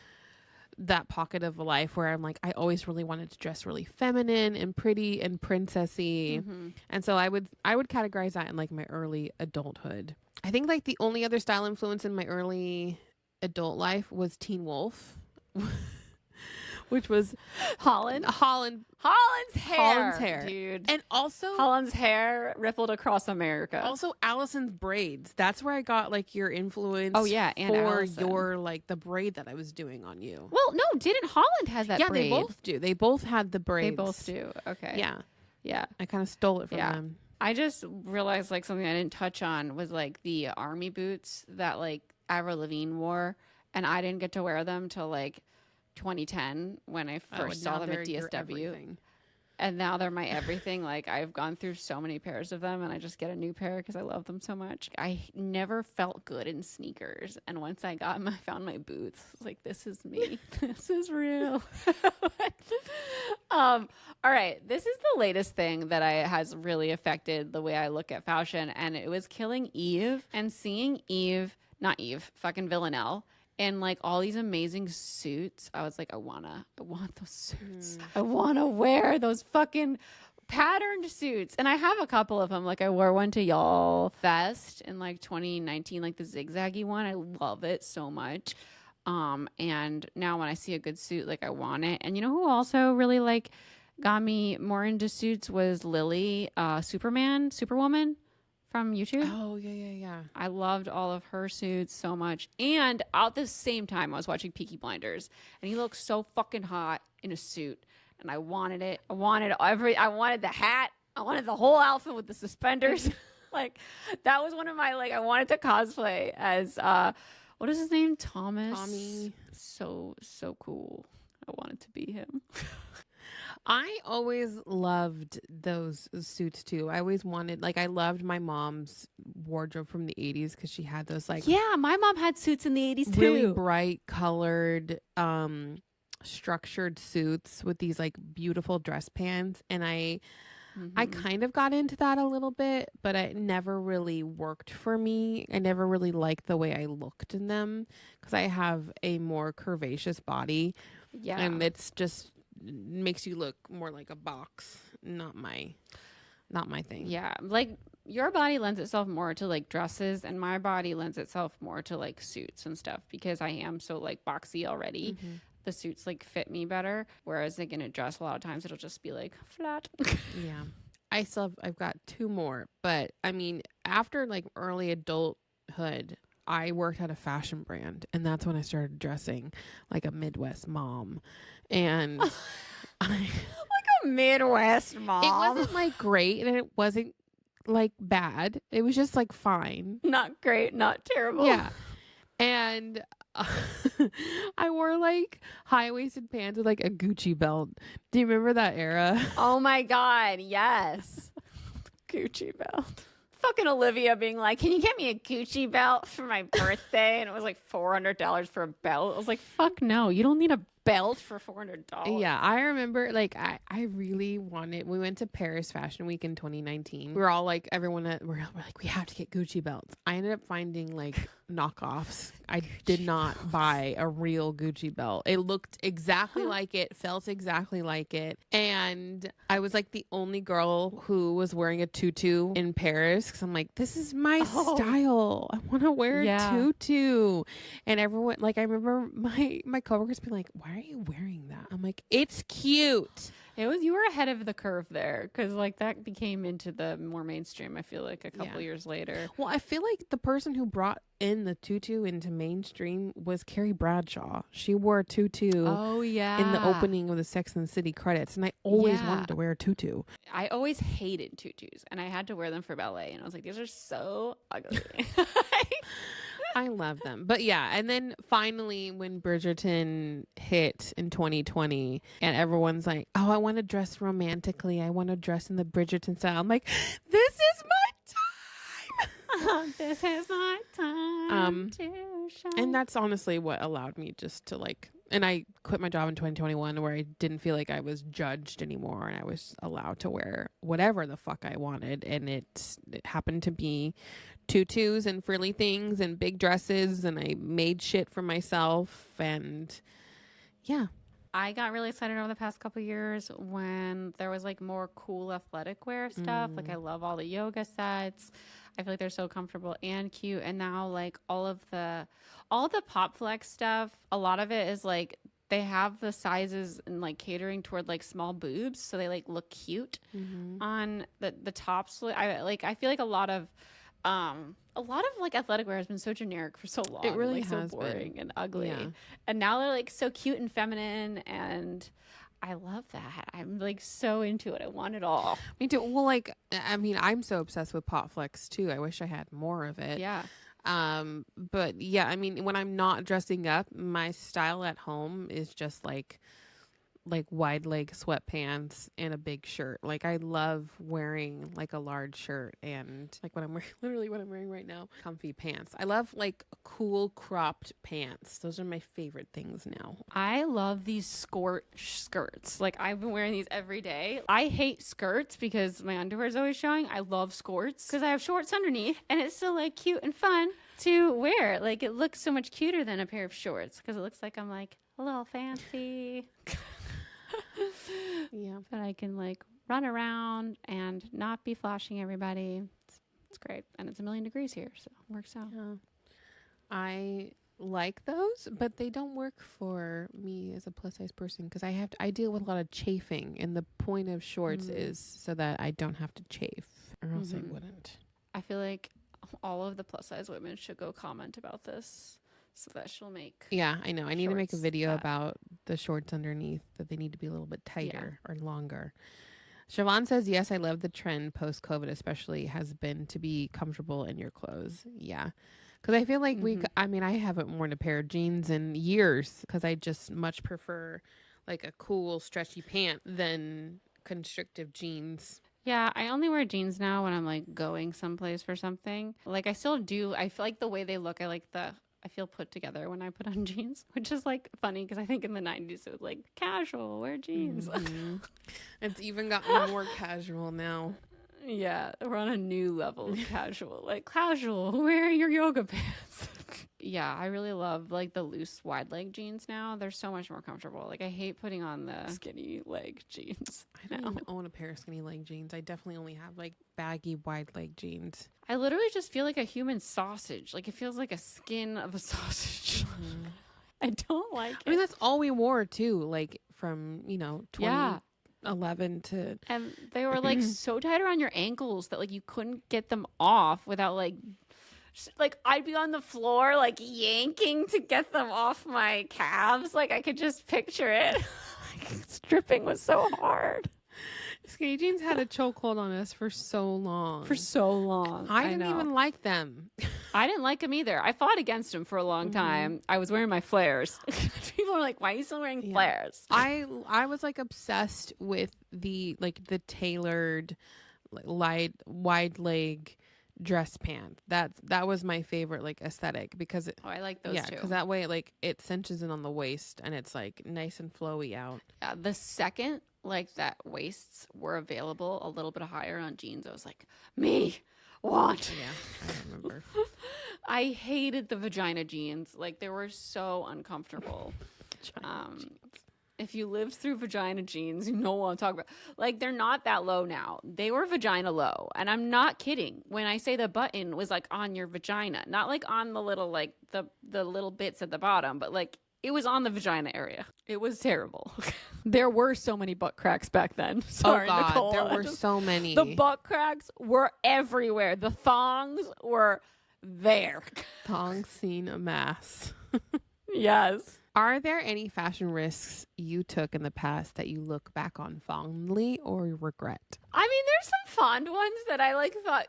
that pocket of life where I'm like, I always really wanted to dress really feminine and pretty and princessy. And so I would categorize that in like my early adulthood. I think like the only other style influence in my early adult life was Teen Wolf, which was Holland's hair, dude. And also Holland's hair rippled across America. Also Allison's braids. That's where I got like your influence. Oh yeah, and for Allison. your like the braid that I was doing on you. Well, no, didn't Holland has that braid? Yeah, they both do. They both had the braids. They both do. Okay. Yeah. Yeah. I kind of stole it from them. I just realized like something I didn't touch on was like the army boots that like Avril Lavigne wore, and I didn't get to wear them till like 2010 when I first saw them at DSW. And now they're my everything. Like I've gone through so many pairs of them, and I just get a new pair because I love them so much. I never felt good in sneakers, and once I found my boots, I was like, "This is me. This is real." All right, this is the latest thing that has really affected the way I look at fashion, and it was killing Eve and seeing fucking Villanelle. And like all these amazing suits, I was like, I want those suits. I want to wear those fucking patterned suits. And I have a couple of them. Like I wore one to Y'all Fest in like 2019, like the zigzaggy one. I love it so much. And now when I see a good suit, like I want it. And you know who also really like got me more into suits was Lily, Superwoman. From YouTube. Oh, yeah. I loved all of her suits so much. And at the same time, I was watching Peaky Blinders, and he looked so fucking hot in a suit, and I wanted it. I wanted the hat. I wanted the whole outfit with the suspenders. Like that was one of my I wanted to cosplay as what is his name? Tommy. So cool. I wanted to be him. I always loved those suits too. I always wanted, I loved my mom's wardrobe from the 80s because she had those yeah, my mom had suits in the 80s too. Really bright colored, structured suits with these beautiful dress pants. And I kind of got into that a little bit, but it never really worked for me. I never really liked the way I looked in them because I have a more curvaceous body. Yeah. And it's just makes you look more like a box. Not my thing. Yeah. Like your body lends itself more to dresses, and my body lends itself more to suits and stuff because I am so boxy already. Mm-hmm. The suits fit me better, whereas in a dress a lot of times it'll just be flat. Yeah. I've got two more, but I mean after early adulthood I worked at a fashion brand, and that's when I started dressing like a Midwest mom. And like a Midwest mom. It wasn't great, and it wasn't bad. It was just fine. Not great, not terrible. Yeah. And I wore high-waisted pants with a Gucci belt. Do you remember that era? Oh my God, yes. Gucci belt. Fucking Olivia being can you get me a Gucci belt for my birthday? And it was $400 for a belt. I was like, fuck no, you don't need a belt for $400. Yeah, I remember I really wanted, we went to Paris Fashion Week in 2019. We were all we're we have to get Gucci belts. I ended up finding knockoffs. I did not buy a real Gucci belt. It looked exactly like it, felt exactly like it. And I was the only girl who was wearing a tutu in Paris because I'm this is my style. I want to wear a tutu. And everyone, I remember my coworkers being why are you wearing that? I'm it's cute. You were ahead of the curve there because that became into the more mainstream. I feel a couple years later. Well, I feel the person who brought in the tutu into mainstream was Carrie Bradshaw. She wore a tutu. Oh yeah, in the opening of the Sex and the City credits, and I always wanted to wear a tutu. I always hated tutus, and I had to wear them for ballet, and I was these are so ugly. I love them. But yeah, and then finally when Bridgerton hit in 2020 and everyone's oh, I want to dress romantically. I want to dress in the Bridgerton style. I'm this is my time. This is my time to shine. And that's honestly what allowed me just to and I quit my job in 2021 where I didn't feel I was judged anymore and I was allowed to wear whatever the fuck I wanted. And it happened to be tutus and frilly things and big dresses, and I made shit for myself. And yeah, I got really excited over the past couple of years when there was more cool athletic wear stuff. I love all the yoga sets. I feel they're so comfortable and cute. And now all the Pop Flex stuff, a lot of it is they have the sizes and like catering toward like small boobs, so they like look cute on the tops. I feel like a lot of like athletic wear has been so generic for so long. It really like, has so boring been. and ugly. Yeah. And now they're like so cute and feminine, and I love that. I'm like so into it. I want it all. Me too. Well, like, I mean, I'm so obsessed with pot flex too. I wish I had more of it. Yeah. But yeah, I mean, when I'm not dressing up, my style at home is just like wide leg sweatpants and a big shirt. Like, I love wearing like a large shirt and like what I'm wearing, literally what I'm wearing right now, comfy pants. I love like cool cropped pants. Those are my favorite things now. I love these skirts. Like, I've been wearing these every day. I hate skirts because my underwear is always showing. I love skirts because I have shorts underneath, and it's still like cute and fun to wear. Like, it looks so much cuter than a pair of shorts because it looks like I'm like a little fancy. Yeah. But I can like run around and not be flashing everybody. It's great. And it's 1,000,000 degrees here, so it works out. Yeah. I like those, but they don't work for me as a plus size person because I deal with a lot of chafing, and the point of shorts is so that I don't have to chafe, or else I wouldn't. I feel like all of the plus size women should go comment about this so that she'll make. Yeah, I know. I need to make a shorts video that- about the shorts underneath, that they need to be a little bit tighter or longer. Siobhan says, yes, I love the trend post-COVID, especially has been to be comfortable in your clothes. Yeah. Because I feel like I haven't worn a pair of jeans in years because I just much prefer like a cool, stretchy pant than constrictive jeans. Yeah, I only wear jeans now when I'm like going someplace for something. Like, I still do. I feel like the way they look, I feel put together when I put on jeans, which is like funny because I think in the 90s it was like casual, wear jeans. It's even gotten more casual now. Yeah, we're on a new level of casual. Like, casual, wear your yoga pants. Yeah, I really love like the loose wide leg jeans now. They're so much more comfortable. Like, I hate putting on the skinny leg jeans. I don't even own a pair of skinny leg jeans. I definitely only have like baggy wide leg jeans. I literally just feel like a human sausage. Like, it feels like a skin of a sausage. I don't like it. I mean, that's all we wore too, like from, 2011 to... And they were like so tight around your ankles that like you couldn't get them off without like I'd be on the floor like yanking to get them off my calves. Like, I could just picture it. Like, stripping was so hard. Skinny jeans had a chokehold on us for so long. I didn't even like them. I didn't like them either. I fought against them for a long time. I was wearing my flares. People are like, why are you still wearing flares? I was like obsessed with the tailored wide leg dress pant. That was my favorite like aesthetic because I like those too. Because that way like it cinches in on the waist and it's like nice and flowy out. Yeah, the second like that waists were available a little bit higher on jeans, I was like, me want. Yeah, I remember. I hated the vagina jeans. Like, they were so uncomfortable. If you lived through vagina jeans, you know what I'm talking about. Like, they're not that low now. They were vagina low. And I'm not kidding when I say the button was like on your vagina, not like on the little, like the little bits at the bottom, but like it was on the vagina area. It was terrible. There were so many butt cracks back then. Sorry, oh God, Nicole. there were so many. The butt cracks were everywhere. The thongs were there. Thongs seen a mass. Yes. Are there any fashion risks you took in the past that you look back on fondly or regret? I mean, there's some fond ones that I like thought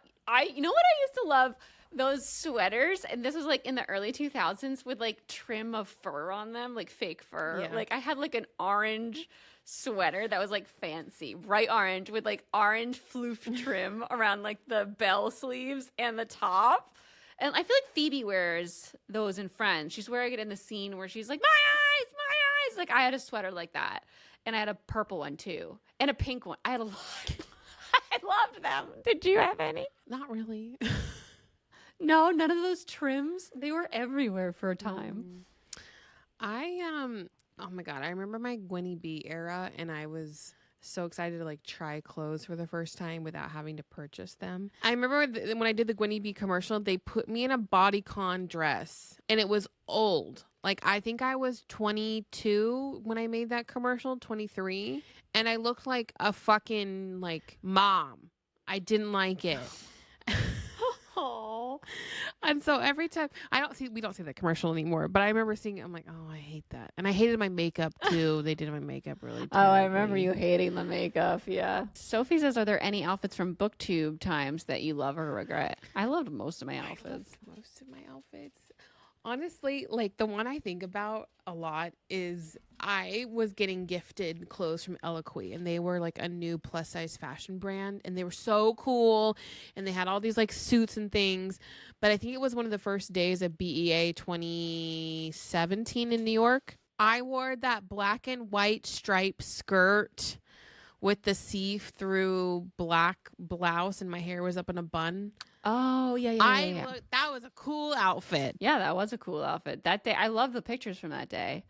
you know what I used to love? Those sweaters, and this was like in the early 2000s with like trim of fur on them, like fake fur. Yeah. Like, I had like an orange sweater that was like fancy, bright orange with like orange floof trim around like the bell sleeves and the top. And I feel like Phoebe wears those in Friends. She's wearing it in the scene where she's like, my eyes. Like, I had a sweater like that. And I had a purple one too. And a pink one. I had a lot. I loved them. Did you have any? Not really. No, none of those trims. They were everywhere for a time. Oh my God, I remember my Gwenny B era, and I was so excited to like try clothes for the first time without having to purchase them. I remember when I did the Gwenny B commercial, they put me in a bodycon dress and it was old. Like, I think I was 22 when I made that commercial, 23. And I looked like a fucking like mom. I didn't like it. Oh. And so every time we don't see that commercial anymore, but I remember seeing it. I'm like, oh, I hate that. And I hated my makeup too. They did my makeup really terribly. Oh, I remember you hating the makeup. Yeah. Sophie says, are there any outfits from BookTube times that you love or regret? I loved most of my outfits. Honestly, like the one I think about a lot is I was getting gifted clothes from Eloquy, and they were like a new plus size fashion brand, and they were so cool, and they had all these like suits and things. But I think it was one of the first days of BEA 2017 in New York. I wore that black and white striped skirt with the see-through black blouse, and my hair was up in a bun. Oh, yeah. That was a cool outfit. Yeah, that was a cool outfit. That day, I love the pictures from that day.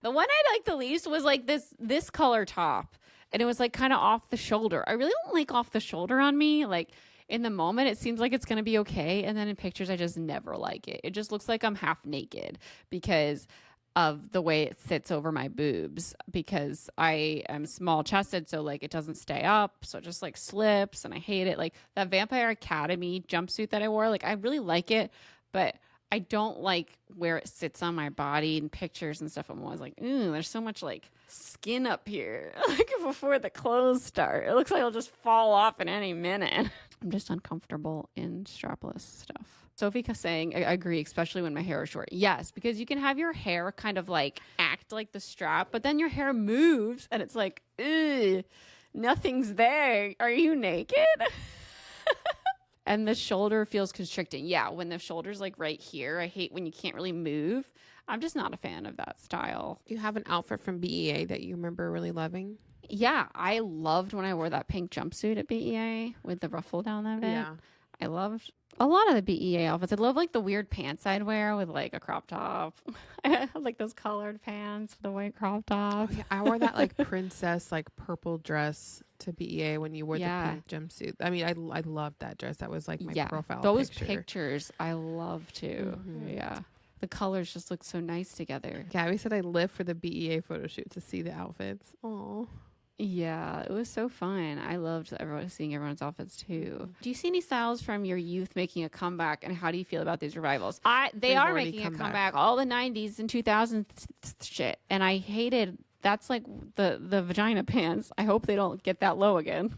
The one I liked the least was like this color top, and it was like kind of off the shoulder. I really don't like off the shoulder on me. Like in the moment, it seems like it's going to be okay, and then in pictures, I just never like it. It just looks like I'm half naked because of the way it sits over my boobs, because I am small chested, so like it doesn't stay up, so it just like slips, and I hate it. Like that Vampire Academy jumpsuit that I wore, like I really like it, but I don't like where it sits on my body in pictures and stuff. I'm always like, ooh, there's so much like skin up here. Like before the clothes start, it looks like it'll just fall off in any minute. I'm just uncomfortable in strapless stuff. Sophie saying, I agree, especially when my hair is short. Yes, because you can have your hair kind of like act like the strap, but then your hair moves and it's like, ugh, nothing's there. Are you naked? And the shoulder feels constricting. Yeah, when the shoulder's like right here, I hate when you can't really move. I'm just not a fan of that style. Do you have an outfit from BEA that you remember really loving? Yeah, I loved when I wore that pink jumpsuit at BEA with the ruffle down that bit. Yeah. I loved a lot of the BEA outfits. I love like the weird pants I'd wear with like a crop top. I had like those colored pants with the white crop top. Oh, yeah. I wore that like princess like purple dress to BEA when you wore the pink jumpsuit. I mean, I loved that dress. That was like my profile those picture. Pictures I love too. Mm-hmm. Yeah. The colors just look so nice together. Gabby said I live for the BEA photo shoot to see the outfits. Oh. Yeah, it was so fun. I loved seeing everyone's outfits too. Do you see any styles from your youth making a comeback, and how do you feel about these revivals? They are making a comeback. All the 90s and 2000s shit, and I hated. That's like the vagina pants. I hope they don't get that low again.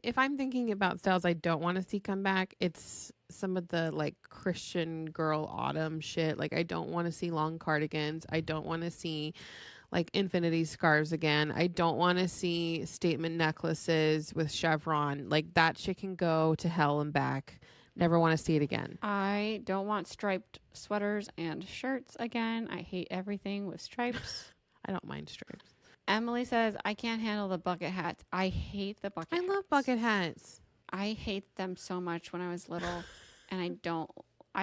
If I'm thinking about styles I don't want to see come back, it's some of the like Christian girl autumn shit. Like I don't want to see long cardigans. I don't want to see like infinity scarves again. I don't want to see statement necklaces with chevron. Like that shit can go to hell and back. Never want to see it again. I don't want striped sweaters and shirts again. I hate everything with stripes. I don't mind stripes. Emily says, I can't handle the bucket hats. I hate the bucket hats. I love bucket hats. I hate them so much when I was little, and I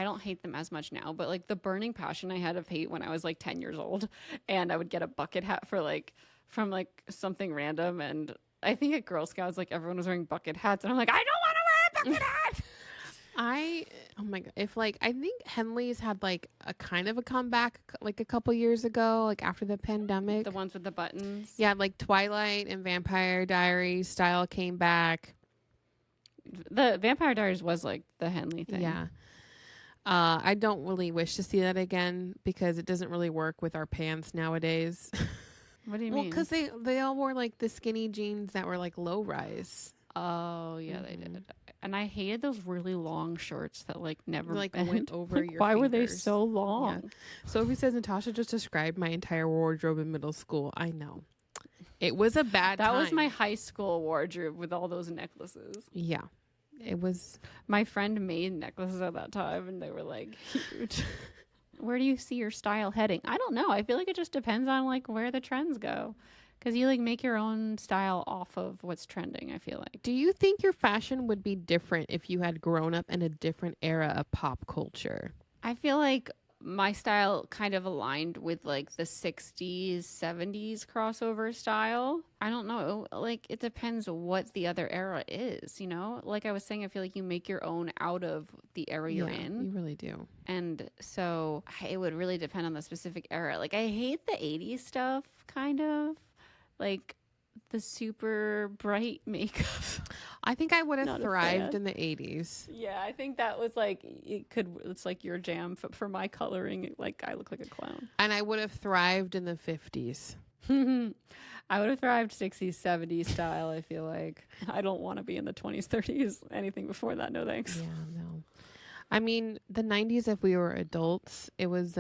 don't hate them as much now, but like the burning passion I had of hate when I was like 10 years old, and I would get a bucket hat from something random. And I think at Girl Scouts, like everyone was wearing bucket hats, and I'm like, I don't want to wear a bucket hat. Oh my God. I think Henley's had like a kind of a comeback like a couple years ago, like after the pandemic. The ones with the buttons. Yeah. Like Twilight and Vampire Diaries style came back. The Vampire Diaries was like the Henley thing. Yeah. I don't really wish to see that again because it doesn't really work with our pants nowadays. What do you mean? Well, because they all wore like the skinny jeans that were like low rise. Oh yeah, they did. And I hated those really long shorts that like never like went over like, your why fingers. Were they so long? Yeah. Sophie says Natasha just described my entire wardrobe in middle school. I know. It was a bad time. That was my high school wardrobe with all those necklaces. Yeah. It was. My friend made necklaces at that time and they were like huge. Where do you see your style heading? I don't know. I feel like it just depends on like where the trends go. Because you like make your own style off of what's trending, I feel like. Do you think your fashion would be different if you had grown up in a different era of pop culture? I feel like my style kind of aligned with like the 60s, 70s crossover style. I don't know. Like, it depends what the other era is, you know? Like I was saying, I feel like you make your own out of the era you're in. You really do. And so it would really depend on the specific era. Like, I hate the 80s stuff, kind of. Like, the super bright makeup. I think I would have Not a thrived fan. in the 80s. Yeah, I think that was like, it's like your jam. For my coloring, like, I look like a clown. And I would have thrived in the 50s. I would have thrived 60s, 70s style, I feel like. I don't want to be in the 20s, 30s. Anything before that, no thanks. Yeah, no. I mean, the 90s, if we were adults, it was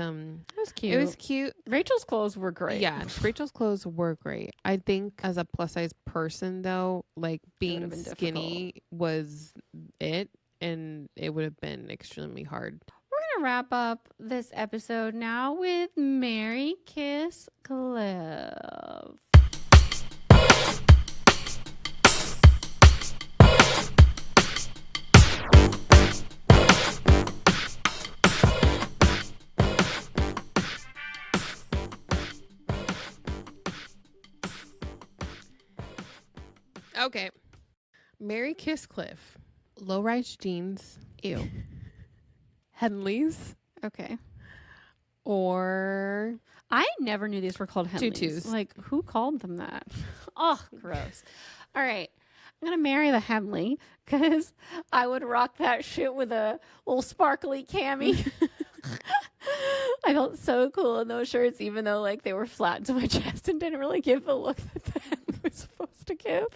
cute. It was cute. Rachel's clothes were great. Yeah, Rachel's clothes were great. I think as a plus size person, though, like being been skinny was it, and it would have been extremely hard. We're going to wrap up this episode now with Mary Kiss Cliff. Okay. Mary Kiss Cliff. Low-rise jeans. Ew. Henleys. Okay. Or I never knew these were called Henleys. tutus. Like, who called them that? Oh, gross. All right. I'm going to marry the Henley because I would rock that shit with a little sparkly cami. I felt so cool in those shirts, even though like they were flat to my chest and didn't really give the look that the Henley was supposed to give.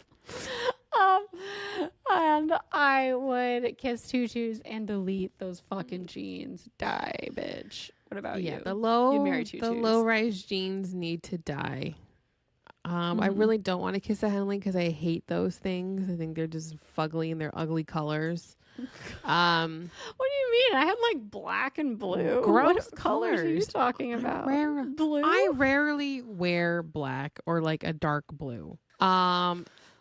And I would kiss tutus and delete those fucking jeans. Die, bitch. What about you? The tutus. low-rise jeans need to die. I really don't want to kiss a Henley because I hate those things. I think they're just fugly and they're ugly colors. What do you mean? I had like black and blue. Gross what colors are you talking about? Blue? I rarely wear black or like a dark blue.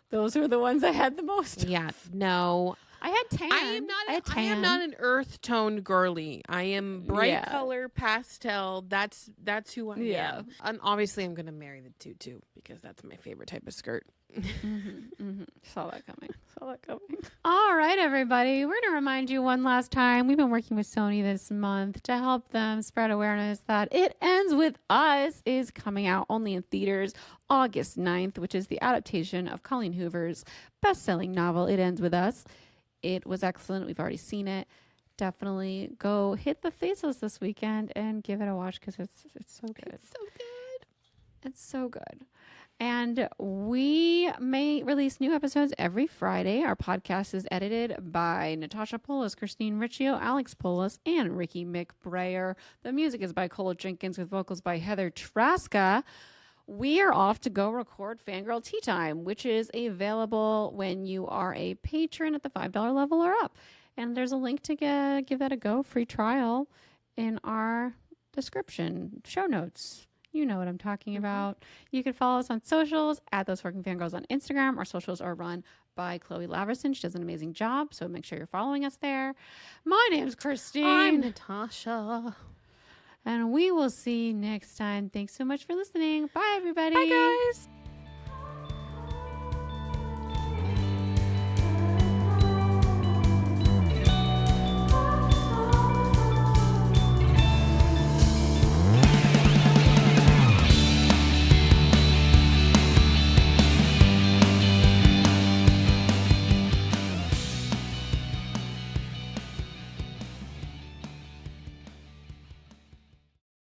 Those were the ones I had the most. Yeah, no. I had tan. I am not an earth toned girly. I am bright color pastel. That's who I am. And obviously I'm gonna marry the tutu because that's my favorite type of skirt. Saw that coming. All right, everybody. We're going to remind you one last time. We've been working with Sony this month to help them spread awareness that It Ends With Us is coming out only in theaters August 9th, which is the adaptation of Colleen Hoover's best-selling novel, It Ends With Us. It was excellent. We've already seen it. Definitely go hit the thesis this weekend and give it a watch because it's so good. It's so good. It's so good. And we may release new episodes every Friday. Our podcast is edited by Natasha Polis, Christine Riccio, Alex Polis, and Ricky McBrayer. The music is by Cola Jenkins with vocals by Heather Traska. We are off to go record Fangirl Tea Time, which is available when you are a patron at the $5 level or up. And there's a link to give that a go, free trial, in our description, show notes. You know what I'm talking about. You can follow us on socials at Those Fucking Fangirls on Instagram. Our socials are run by Chloe Laverson. She does an amazing job, so make sure you're following us there. My name's Christine. I'm Natasha. And we will see you next time. Thanks so much for listening. Bye, everybody. Bye, guys.